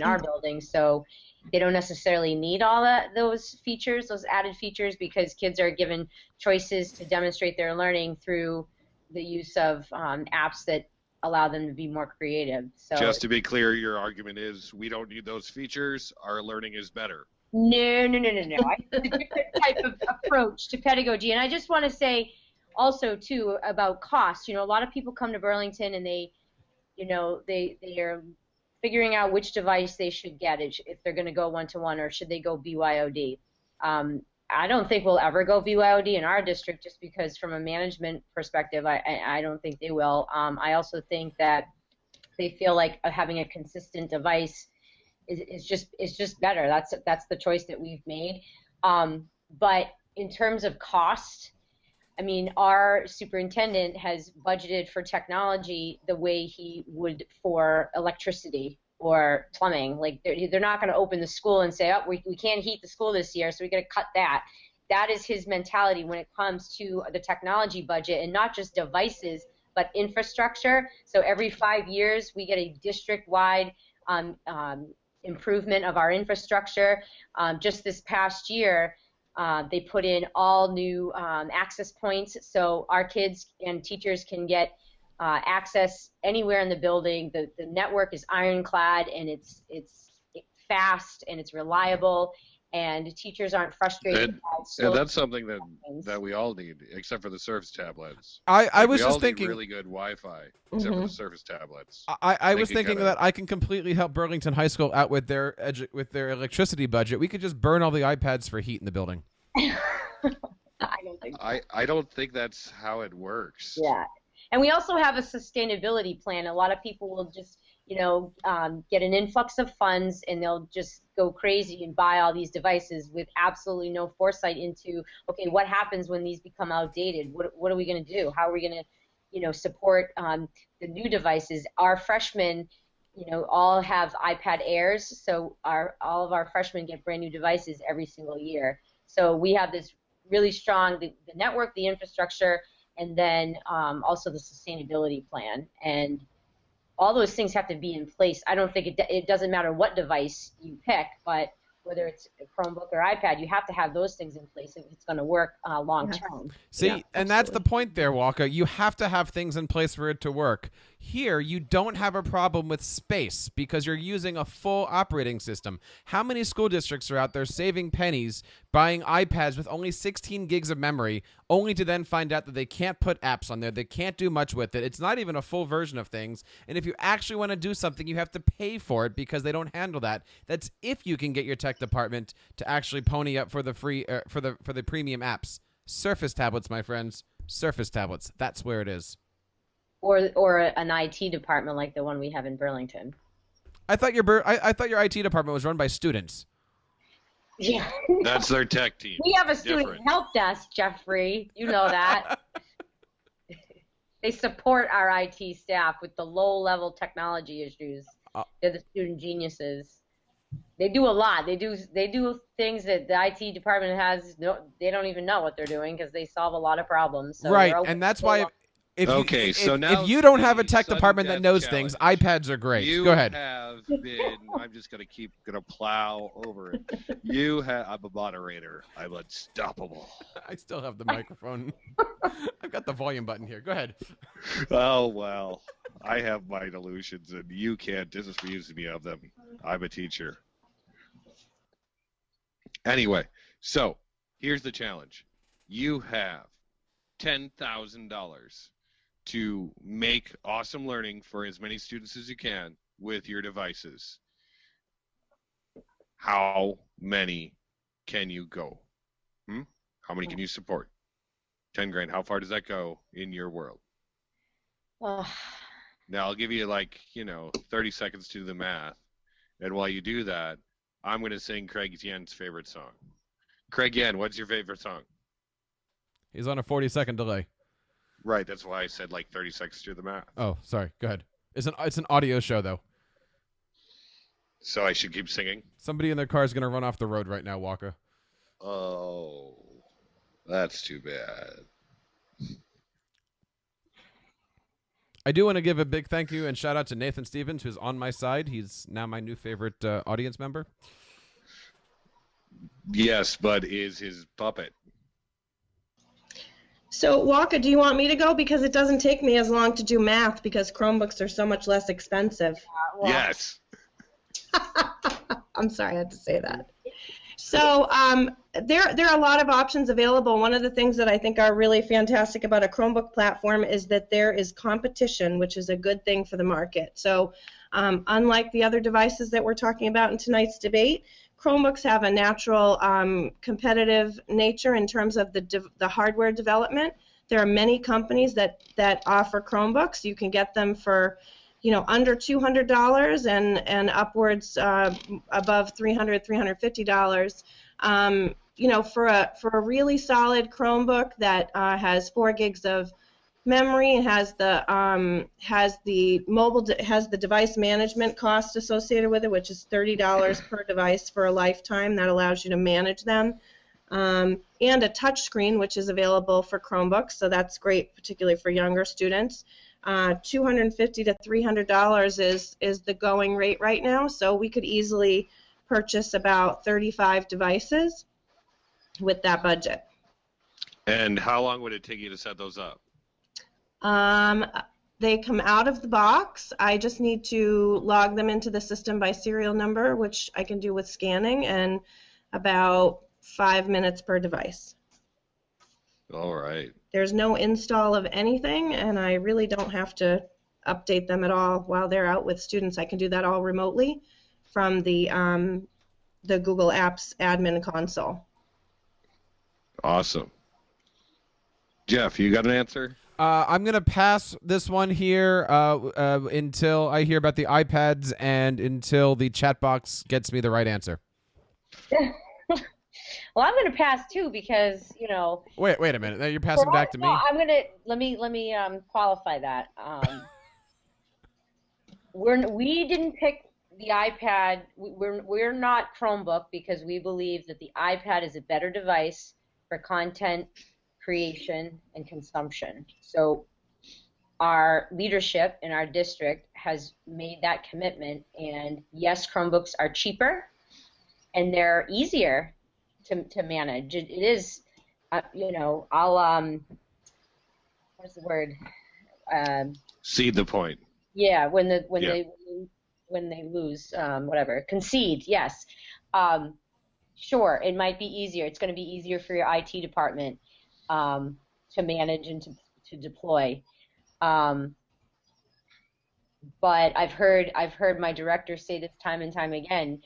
our building, so they don't necessarily need all those features, those added features, because kids are given choices to demonstrate their learning through the use of apps that allow them to be more creative. So just to be clear, your argument is we don't need those features, our learning is better. No. I have a different type of approach to pedagogy, and I just want to say also too about cost. A lot of people come to Burlington and they are figuring out which device they should get if they're going to go one-to-one or should they go BYOD. I don't think we'll ever go BYOD in our district just because from a management perspective, I don't think they will. I also think that they feel like having a consistent device is just better. That's the choice that we've made. But in terms of cost, I mean, our superintendent has budgeted for technology the way he would for electricity or plumbing. Like they're not going to open the school and say, oh, we can't heat the school this year, so we're going to cut that. That is his mentality when it comes to the technology budget, and not just devices, but infrastructure. So every 5 years, we get a district-wide improvement of our infrastructure. Just this past year, they put in all new access points, so our kids and teachers can get access anywhere in the building. The network is ironclad, and it's fast and it's reliable, and teachers aren't frustrated. And that's something that we all need, except for the Surface tablets. I was we all just thinking need really good Wi-Fi, except for the Surface tablets. I was thinking that I can completely help Burlington High School out with their electricity budget. We could just burn all the iPads for heat in the building. I don't think so. I don't think that's how it works. Yeah. And we also have a sustainability plan. A lot of people will just, get an influx of funds, and they'll just go crazy and buy all these devices with absolutely no foresight into, okay, what happens when these become outdated? What are we going to do? How are we going to, support the new devices? Our freshmen, all have iPad Airs, so all of our freshmen get brand new devices every single year. So we have this really strong, the network, the infrastructure, and then also the sustainability plan. And all those things have to be in place. I don't think it doesn't matter what device you pick, but whether it's a Chromebook or iPad, you have to have those things in place if it's going to work long term. See, and that's the point there, Walker. You have to have things in place for it to work. Here, you don't have a problem with space because you're using a full operating system. How many school districts are out there saving pennies buying iPads with only 16 gigs of memory, only to then find out that they can't put apps on there, they can't do much with it, it's not even a full version of things, and if you actually want to do something, you have to pay for it because they don't handle that. That's if you can get your tech department to actually pony up for the free for the premium apps. Surface tablets, my friends. Surface tablets. That's where it is. Or an IT department like the one we have in Burlington. I thought your IT department was run by students. Yeah. That's their tech team. We have a student help desk, Jeffrey. You know that. They support our IT staff with the low-level technology issues. They're the student geniuses. They do a lot. They do things that the IT department they don't even know what they're doing because they solve a lot, of problems. So right, and that's why if you don't have a tech department that knows things, iPads are great. Go ahead. I'm just gonna plow over it. I'm a moderator. I'm unstoppable. I still have the microphone. I've got the volume button here. Go ahead. Oh well, I have my delusions, and you can't disabuse me of them. I'm a teacher. Anyway, so here's the challenge. You have $10,000 to make awesome learning for as many students as you can with your devices. How many can you go? How many can you support? 10 grand. How far does that go in your world? Now, I'll give you 30 seconds to do the math. And while you do that, I'm going to sing Craig Yen's favorite song. Craig Yen, what's your favorite song? He's on a 40-second delay. Right, that's why I said 30 seconds to do the math. Oh, sorry. Go ahead. It's an audio show, though. So I should keep singing? Somebody in their car is going to run off the road right now, Walker. Oh, that's too bad. I do want to give a big thank you and shout out to Nathan Stevens, who's on my side. He's now my new favorite audience member. Yes, but is his puppet. So, Walker, do you want me to go? Because it doesn't take me as long to do math because Chromebooks are so much less expensive. Yes. I'm sorry I had to say that. So there are a lot of options available. One of the things that I think are really fantastic about a Chromebook platform is that there is competition, which is a good thing for the market. So unlike the other devices that we're talking about in tonight's debate, Chromebooks have a natural competitive nature in terms of the hardware development. There are many companies that offer Chromebooks. You can get them for under $200 and upwards above $300, $350. For a really solid Chromebook that has 4 gigs of memory and has the device management cost associated with it, which is $30 per device for a lifetime. That allows you to manage them. And a touch screen, which is available for Chromebooks, so that's great, particularly for younger students. $250 to $300 is the going rate right now, so we could easily purchase about 35 devices with that budget. And how long would it take you to set those up? They come out of the box. I just need to log them into the system by serial number, which I can do with scanning, and about 5 minutes per device. All right. There's no install of anything, and I really don't have to update them at all while they're out with students. I can do that all remotely from the Google Apps admin console. Awesome. Jeff, you got an answer? I'm going to pass this one here until I hear about the iPads and until the chat box gets me the right answer. Well, I'm going to pass too because, you know. Wait a minute. You're passing back to me? I'm going to let me qualify that. We didn't pick the iPad. We're not Chromebook because we believe that the iPad is a better device for content creation and consumption. So our leadership in our district has made that commitment, and yes, Chromebooks are cheaper and they're easier to manage. It is, you know, I'll what's the word? Cede the point. Yeah, when they lose, whatever, concede. Yes, sure, it might be easier. It's going to be easier for your IT department to manage and to deploy. But I've heard my director say this time and time again.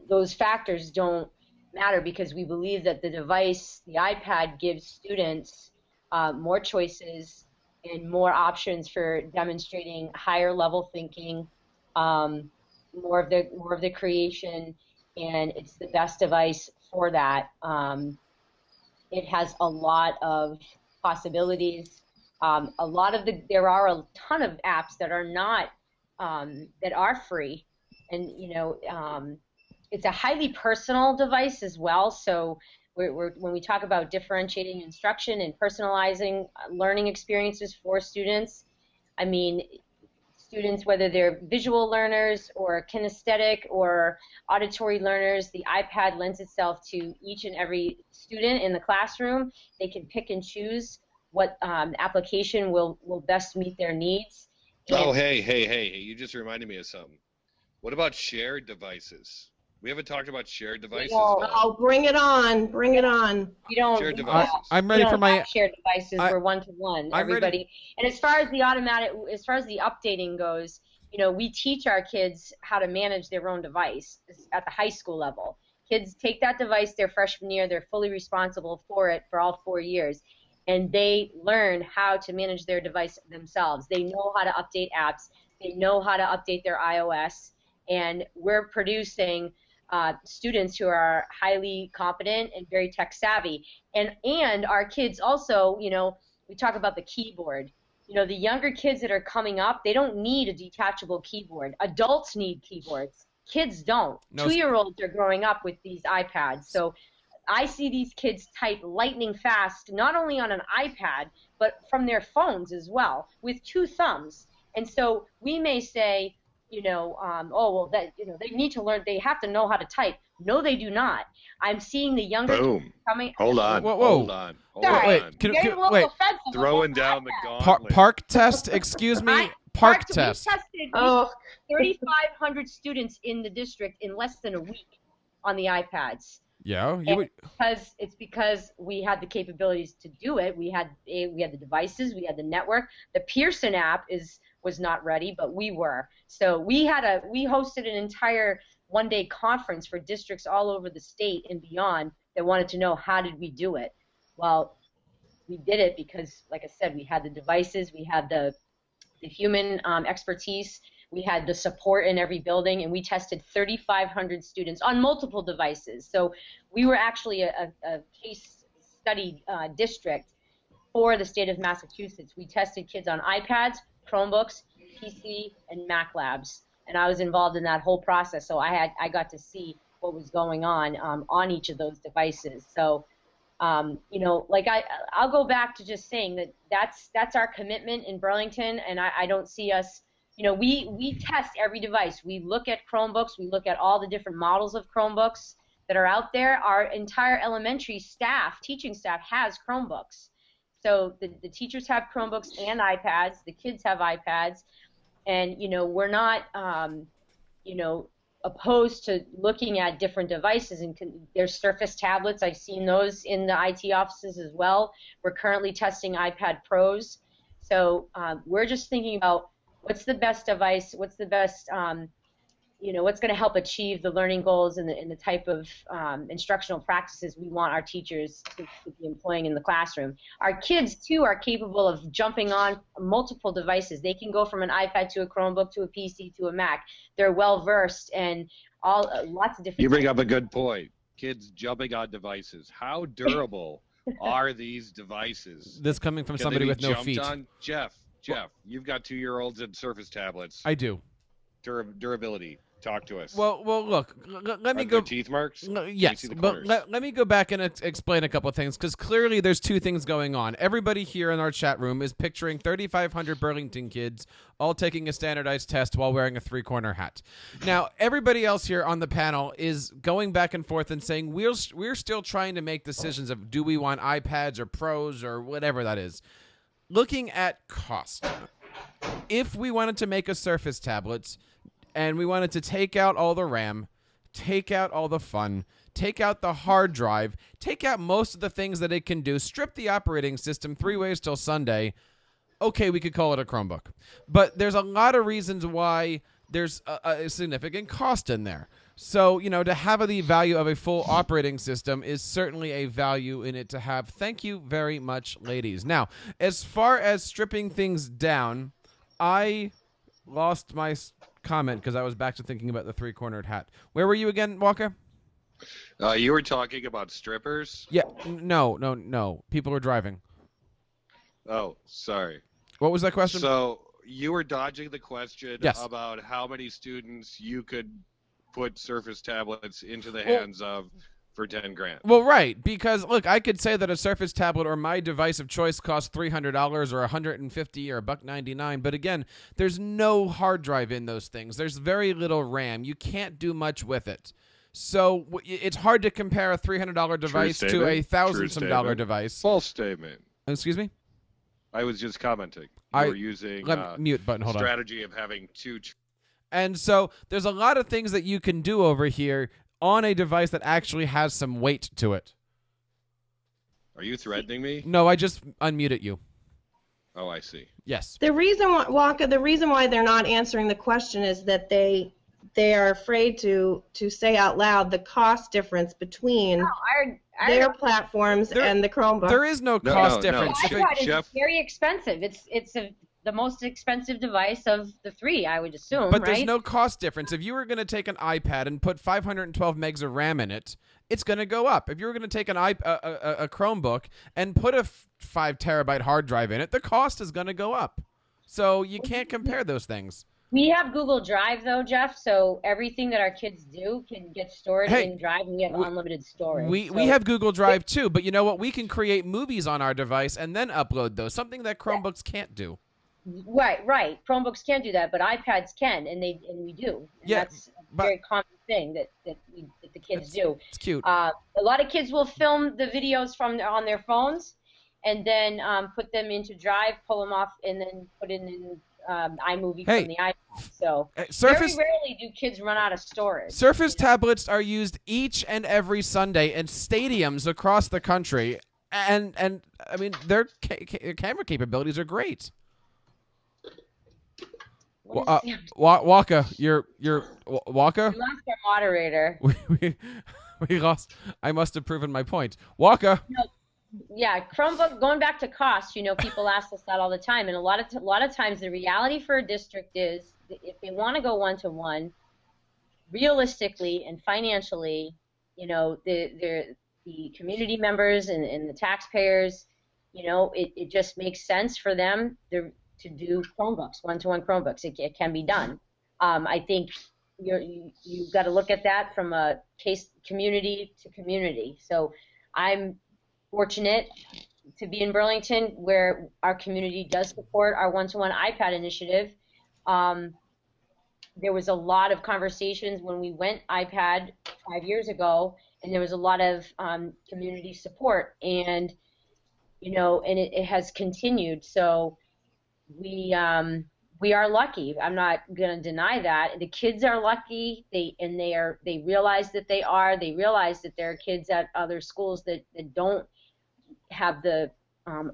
Those factors don't matter because we believe that the device, the iPad, gives students more choices and more options for demonstrating higher level thinking, more of the creation, and it's the best device for that. It has a lot of possibilities. There are a ton of apps that are not that are free, and you know, it's a highly personal device as well. So when we talk about differentiating instruction and personalizing learning experiences for students, I mean, students, whether they're visual learners or kinesthetic or auditory learners, the iPad lends itself to each and every student in the classroom. They can pick and choose what application will best meet their needs. Oh, hey, you just reminded me of something. What about shared devices? We haven't talked about shared devices. Oh, bring it on. Bring it on. You don't. Shared devices. I'm ready for my shared devices. We're one-to-one. Everybody. Ready. And as far as the updating goes, you know, we teach our kids how to manage their own device at the high school level. Kids take that device their freshman year. They're fully responsible for it for all 4 years. And they learn how to manage their device themselves. They know how to update apps. They know how to update their iOS. And we're producing students who are highly competent and very tech savvy. And our kids also, you know, we talk about the keyboard. You know, the younger kids that are coming up, they don't need a detachable keyboard. Adults need keyboards. Kids don't. No. 2-year-olds are growing up with these iPads. So I see these kids type lightning fast, not only on an iPad, but from their phones as well, with 2 thumbs. And so we may say, you know, oh, well, that, you know, they need to learn, they have to know how to type. No, they do not. I'm seeing the younger kids coming. Hold on. Whoa. Hold on. Wait, wait. Throwing down the gauntlet. Park test, excuse me. Park test. We tested 3,500 students in the district in less than a week on the iPads. Yeah, because we had the capabilities to do it. We had the devices, we had the network. The Pearson app was not ready, but we were. So we hosted an entire one-day conference for districts all over the state and beyond that wanted to know how did we do it. Well, we did it because, like I said, we had the devices, we had the human expertise, we had the support in every building, and we tested 3,500 students on multiple devices. So we were actually a case study district for the state of Massachusetts. We tested kids on iPads, Chromebooks, PC, and Mac labs, and I was involved in that whole process. So I got to see what was going on each of those devices. So you know, like I'll go back to just saying that's our commitment in Burlington, and I don't see us. You know, we test every device. We look at Chromebooks. We look at all the different models of Chromebooks that are out there. Our entire elementary staff, teaching staff, has Chromebooks. So the teachers have Chromebooks and iPads. The kids have iPads. And, we're not, opposed to looking at different devices. And there's Surface tablets. I've seen those in the IT offices as well. We're currently testing iPad Pros. So we're just thinking about what's the best device, what's the best, what's going to help achieve the learning goals and the type of instructional practices we want our teachers to be employing in the classroom. Our kids, too, are capable of jumping on multiple devices. They can go from an iPad to a Chromebook to a PC to a Mac. They're well-versed and lots of different You bring up a good point. Kids jumping on devices. How durable are these devices? This coming from Can somebody they be with no jumped feet. on? Jeff, you've got 2-year-olds and Surface tablets. I do. Durability. Talk to us. Well, look. Let me Are go. there teeth marks? Yes, the but corners? let me go back and explain a couple of things, because clearly there's two things going on. Everybody here in our chat room is picturing 3,500 Burlington kids all taking a standardized test while wearing a three-corner hat. Now, everybody else here on the panel is going back and forth and saying we're still trying to make decisions of do we want iPads or Pros or whatever that is. Looking at cost, if we wanted to make a Surface tablets and we wanted to take out all the RAM, take out all the fun, take out the hard drive, take out most of the things that it can do, strip the operating system 3 ways till Sunday, okay, we could call it a Chromebook. But there's a lot of reasons why there's a significant cost in there. So, to have the value of a full operating system is certainly a value in it to have. Thank you very much, ladies. Now, as far as stripping things down, I lost my comment because I was back to thinking about the three-cornered hat. Where were you again, Walker? You were talking about strippers? Yeah, no. People are driving. Oh, sorry. What was that question? So you were dodging the question Yes. about how many students you could put Surface tablets into the hands of for 10 grand. Well, right, because look, I could say that a Surface tablet or my device of choice costs $300 or $150 or $1.99, but again, there's no hard drive in those things. There's very little RAM. You can't do much with it. So it's hard to compare a $300 device to a $1,000-some device. False statement. Excuse me? I was just commenting. You were using mute button. Hold on. strategy of having two. And so there's a lot of things that you can do over here on a device that actually has some weight to it. Are you threatening me? No, I just unmuted you. Oh, I see. Yes. The reason why, Waka, the reason why they're not answering the question is that they are afraid to say out loud the cost difference between their platforms and the Chromebook. There is no cost difference. The iPad is very expensive. It's the most expensive device of the three, I would assume. But there's no cost difference. If you were going to take an iPad and put 512 megs of RAM in it, it's going to go up. If you were going to take a Chromebook and put a 5 terabyte hard drive in it, the cost is going to go up. So you can't compare those things. We have Google Drive, though, Jeff, so everything that our kids do can get stored in Drive, and we have unlimited storage. We have Google Drive, too, but you know what? We can create movies on our device and then upload those, something that Chromebooks can't do. Right. Chromebooks can't do that, but iPads can, and we do. And that's a very common thing that the kids do. It's cute. A lot of kids will film the videos on their phones, and then put them into Drive, pull them off, and then put it in iMovie from the iPad. So very rarely do kids run out of storage. Surface tablets are used each and every Sunday in stadiums across the country, and I mean their camera capabilities are great. Waka, you're Waka. We lost our moderator. we lost. I must have proven my point. Waka. No. Yeah, Chromebook, going back to cost, people ask us that all the time, and a lot of times the reality for a district is if they want to go one-to-one, realistically and financially, the community members and the taxpayers, it just makes sense for them to do Chromebooks, one-to-one Chromebooks. It can be done. I think you've got to look at that from a case community to community. So I'm fortunate to be in Burlington where our community does support our one-to-one iPad initiative. There was a lot of conversations when we went iPad 5 years ago, and there was a lot of community support. And and it has continued. So we are lucky. I'm not going to deny that. The kids are lucky. They realize that they realize that there are kids at other schools that don't have the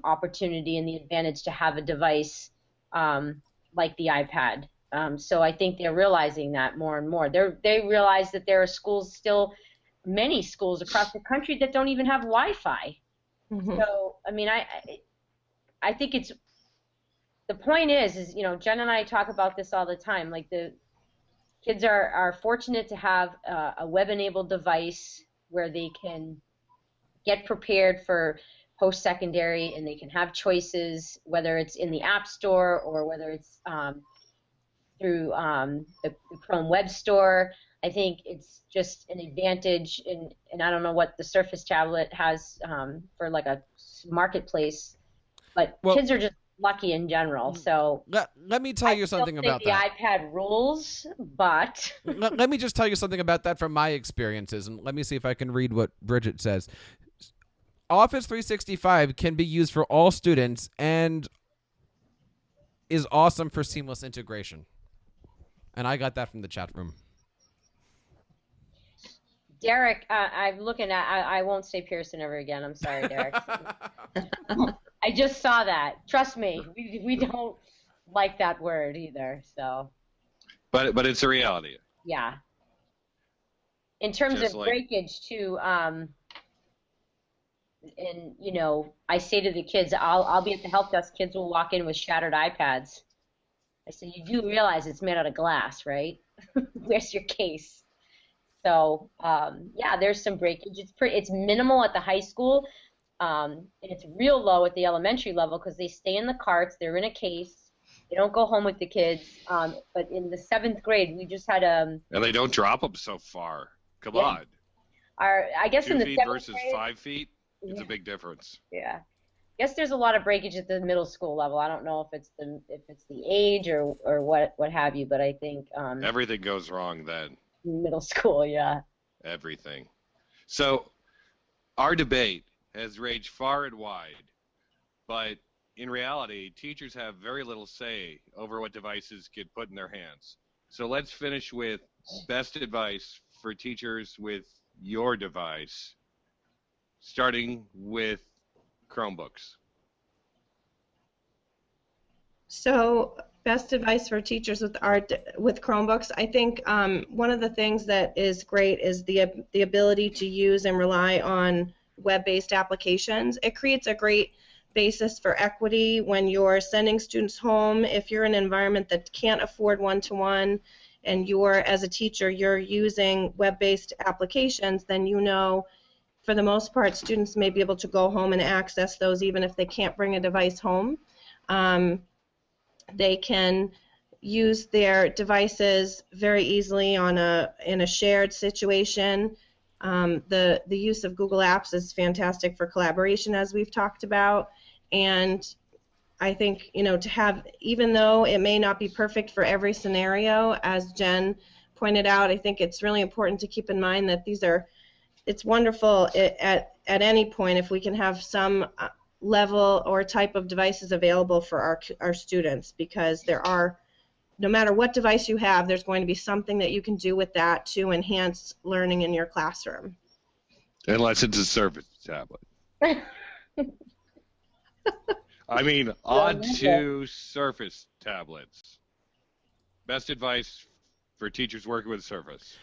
opportunity and the advantage to have a device like the iPad. So I think they're realizing that more and more. They realize that there are many schools across the country that don't even have Wi-Fi. Mm-hmm. So I mean, I think the point is Jen and I talk about this all the time. Like, the kids are fortunate to have a web-enabled device where they can get prepared for post-secondary, and they can have choices, whether it's in the App Store or whether it's through the Chrome Web Store. I think it's just an advantage, and I don't know what the Surface tablet has for like a marketplace, but kids are just lucky in general. So let me tell you something about that. The iPad rules, but let me just tell you something about that from my experiences, and let me see if I can read what Bridget says. Office 365 can be used for all students and is awesome for seamless integration. And I got that from the chat room. Derek, I'm looking at, I won't say Pearson ever again. I'm sorry, Derek. I just saw that. Trust me, we don't like that word either. So. But it's a reality. Yeah. In terms of breakage too, and I say to the kids, I'll be at the help desk. Kids will walk in with shattered iPads. I say, you do realize it's made out of glass, right? Where's your case? So yeah, there's some breakage. It's minimal at the high school, and it's real low at the elementary level because they stay in the carts. They're in a case. They don't go home with the kids. But in the 7th grade, we just had and they don't drop them so far. Come on. I guess 2 in the feet 7th versus grade, 5 feet. It's a big difference. Yeah. I guess there's a lot of breakage at the middle school level. I don't know if it's the age or what have you, but I think everything goes wrong then. Middle school, yeah. Everything. So our debate has raged far and wide, but in reality, teachers have very little say over what devices get put in their hands. So let's finish with best advice for teachers with your device, starting with Chromebooks. So best advice for teachers with Chromebooks. I think one of the things that is great is the ability to use and rely on web-based applications. It creates a great basis for equity when you're sending students home. If you're in an environment that can't afford one-to-one and as a teacher, you're using web-based applications, then for the most part, students may be able to go home and access those even if they can't bring a device home. They can use their devices very easily in a shared situation. The use of Google Apps is fantastic for collaboration, as we've talked about. And I think, to have, even though it may not be perfect for every scenario, as Jen pointed out, I think it's really important to keep in mind that it's wonderful at any point if we can have some level or type of devices available for our students, because no matter what device you have, there's going to be something that you can do with that to enhance learning in your classroom. Unless it's a Surface tablet. I mean, onto Surface tablets. Best advice for teachers working with Surface.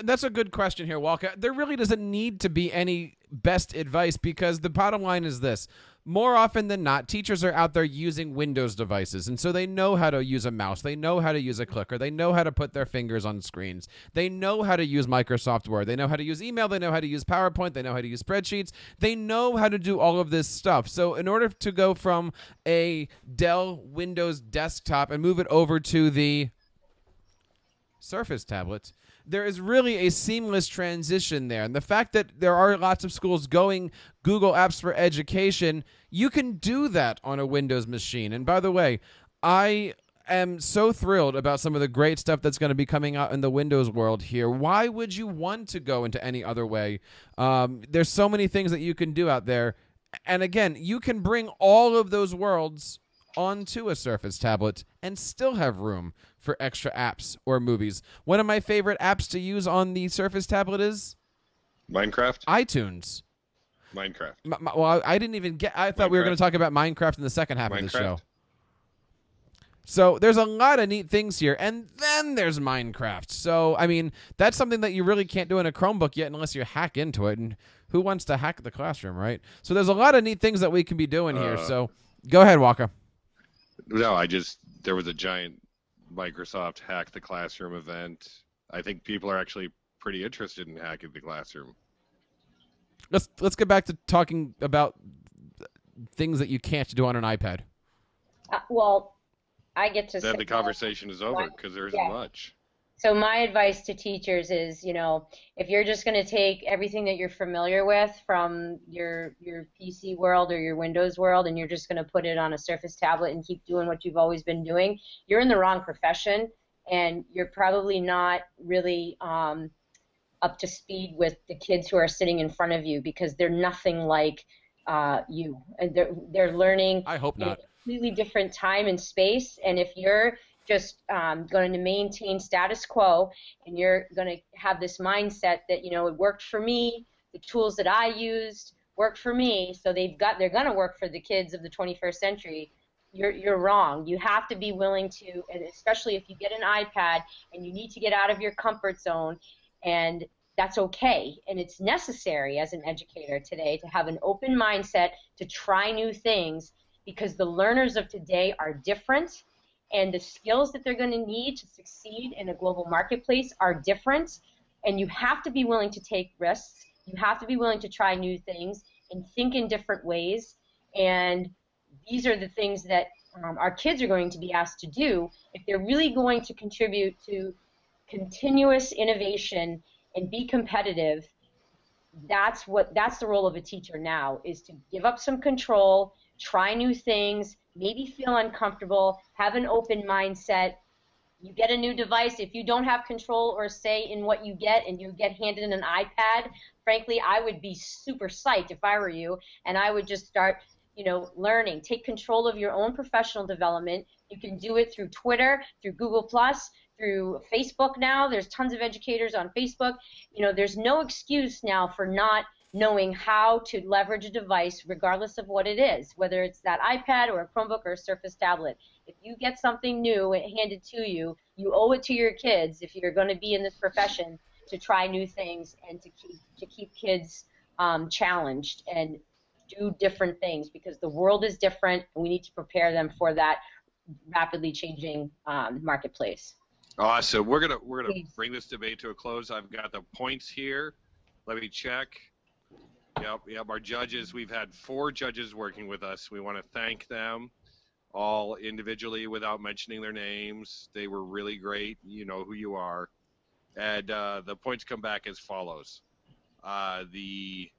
That's a good question here, Walker. There really doesn't need to be any best advice, because the bottom line is this. More often than not, teachers are out there using Windows devices, and so they know how to use a mouse. They know how to use a clicker. They know how to put their fingers on screens. They know how to use Microsoft Word. They know how to use email. They know how to use PowerPoint. They know how to use spreadsheets. They know how to do all of this stuff. So in order to go from a Dell Windows desktop and move it over to the Surface tablets, there is really a seamless transition there. And the fact that there are lots of schools going Google Apps for Education, you can do that on a Windows machine. And by the way, I am so thrilled about some of the great stuff that's going to be coming out in the Windows world here. Why would you want to go into any other way? There's so many things that you can do out there. And again, you can bring all of those worlds onto a Surface tablet and still have room for extra apps or movies. One of my favorite apps to use on the Surface tablet is Minecraft? iTunes. Minecraft. Well, I didn't even get... I thought we were going to talk about Minecraft in the second half of the show. So there's a lot of neat things here. And then there's Minecraft. So, I mean, that's something that you really can't do in a Chromebook yet unless you hack into it. And who wants to hack the classroom, right? So there's a lot of neat things that we can be doing here. So go ahead, Walker. No, there was a giant Microsoft Hack the Classroom event. I think people are actually pretty interested in hacking the classroom. Let's get back to talking about things that you can't do on an iPad. Well, I get to Then say the conversation is over because there isn't much. So my advice to teachers is, if you're just going to take everything that you're familiar with from your PC world or your Windows world and you're just going to put it on a Surface tablet and keep doing what you've always been doing, you're in the wrong profession and you're probably not really up to speed with the kids who are sitting in front of you because they're nothing like you. And they're learning I hope not. in a completely different time and space, and if you're just going to maintain status quo and you're going to have this mindset that it worked for me, the tools that I used worked for me, so they're going to work for the kids of the 21st century, you're wrong. You have to be willing to, and especially if you get an iPad and you need to get out of your comfort zone, and that's okay, and it's necessary as an educator today to have an open mindset to try new things because the learners of today are different. And the skills that they're going to need to succeed in a global marketplace are different, and you have to be willing to take risks. You have to be willing to try new things and think in different ways, and these are the things that our kids are going to be asked to do if they're really going to contribute to continuous innovation and be competitive. That's the role of a teacher now, is to give up some control, try new things, maybe feel uncomfortable, have an open mindset. You get a new device. If you don't have control or say in what you get and you get handed an iPad, frankly, I would be super psyched if I were you, and I would just start, learning. Take control of your own professional development. You can do it through Twitter, through Google+, through Facebook now. There's tons of educators on Facebook. There's no excuse now for not knowing how to leverage a device regardless of what it is, whether it's that iPad or a Chromebook or a Surface tablet. If you get something new handed to you, you owe it to your kids, if you're going to be in this profession, to try new things and to keep kids challenged and do different things, because the world is different and we need to prepare them for that rapidly changing marketplace. Awesome. We're gonna bring this debate to a close. I've got the points here. Let me check. Yep, our judges, we've had 4 judges working with us. We want to thank them all individually without mentioning their names. They were really great. You know who you are. And the points come back as follows. The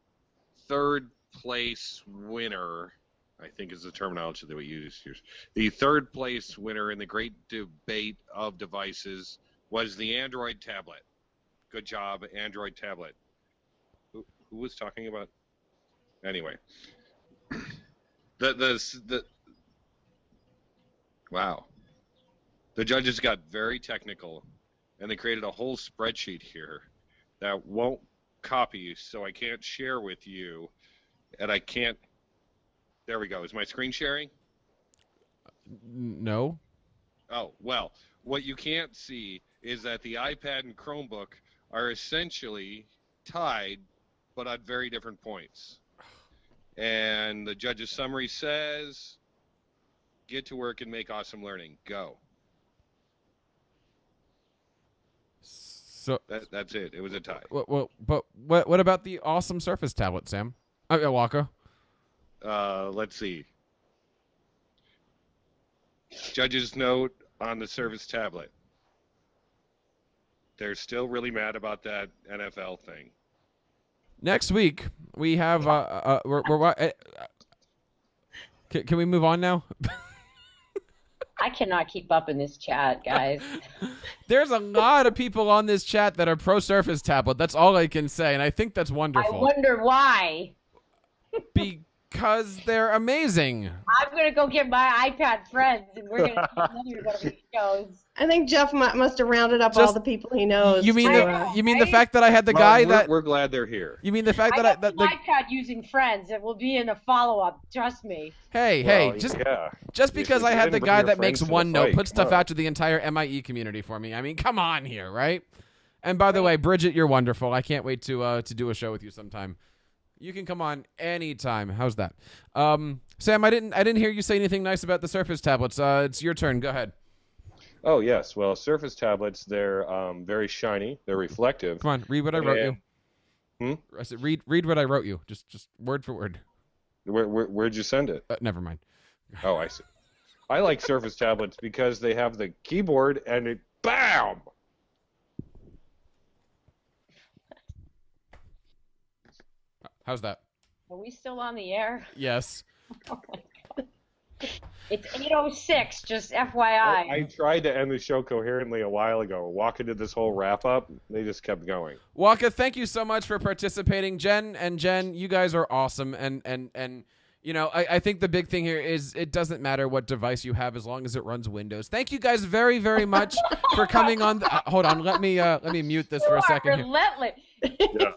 third place winner, I think is the terminology that we use here. The third place winner in the great debate of devices was the Android tablet. Good job, Android tablet. Who was talking about? Anyway, wow. The judges got very technical, and they created a whole spreadsheet here that won't copy, so I can't share with you, and I can't. There we go. Is my screen sharing? No. Oh, well, what you can't see is that the iPad and Chromebook are essentially tied, but at very different points. And the judge's summary says, get to work and make awesome learning. Go. So that's it. It was a tie. Well, but what about the awesome Surface tablet, Sam? Walker. Let's see. Judge's note on the Surface tablet. They're still really mad about that NFL thing. Next week we have can we move on now? I cannot keep up in this chat, guys. There's a lot of people on this chat that are pro Surface tablet. That's all I can say, and I think that's wonderful. I wonder why. Because they're amazing. I'm going to go get my iPad friends, and we're going to continue to go to these shows. I think Jeff must have rounded up all the people he knows. You mean the fact that I had the Well, guy that we're glad they're here. You mean the fact I that got the iPad using friends. It will be in a follow-up. Trust me. Hey, just because I had the guy that makes OneNote put stuff out to the entire MIE community for me. I mean, come on here, right? And by the way, Bridget, you're wonderful. I can't wait to do a show with you sometime. You can come on anytime. How's that? Sam, I didn't hear you say anything nice about the Surface tablets. It's your turn. Go ahead. Oh, yes. Well, Surface tablets, they're very shiny. They're reflective. Come on, read what I wrote you. I said read what I wrote you. Just word for word. Where'd you send it? Never mind. Oh, I see. I like Surface tablets because they have the keyboard and it, BAM! How's that? Are we still on the air? Yes. Oh my God. It's 8:06, just FYI. I tried to end the show coherently a while ago. Walking to this whole wrap-up, they just kept going. Waka, thank you so much for participating. Jen, you guys are awesome. And you know, I think the big thing here is it doesn't matter what device you have as long as it runs Windows. Thank you guys very, very much for coming on. Hold on, let me mute this for a second here. Relentless. Yeah.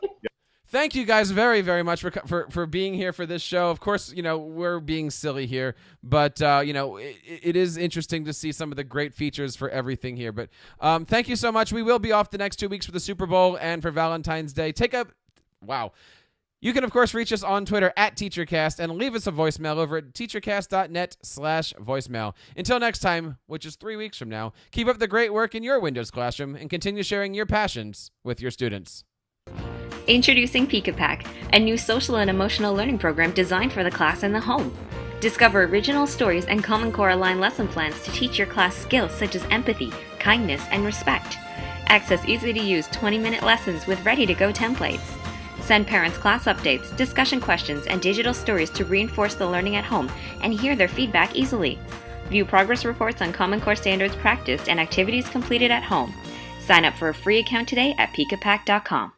Thank you guys very, very much for being here for this show. Of course, you know, we're being silly here, but, you know, it is interesting to see some of the great features for everything here. But thank you so much. We will be off the next 2 weeks for the Super Bowl and for Valentine's Day. Wow. You can, of course, reach us on Twitter at TeacherCast and leave us a voicemail over at teachercast.net/voicemail. Until next time, which is 3 weeks from now, keep up the great work in your Windows classroom and continue sharing your passions with your students. Introducing PikaPack, a new social and emotional learning program designed for the class and the home. Discover original stories and Common Core aligned lesson plans to teach your class skills such as empathy, kindness, and respect. Access easy-to-use 20-minute lessons with ready-to-go templates. Send parents class updates, discussion questions, and digital stories to reinforce the learning at home and hear their feedback easily. View progress reports on Common Core standards practiced and activities completed at home. Sign up for a free account today at pikapack.com.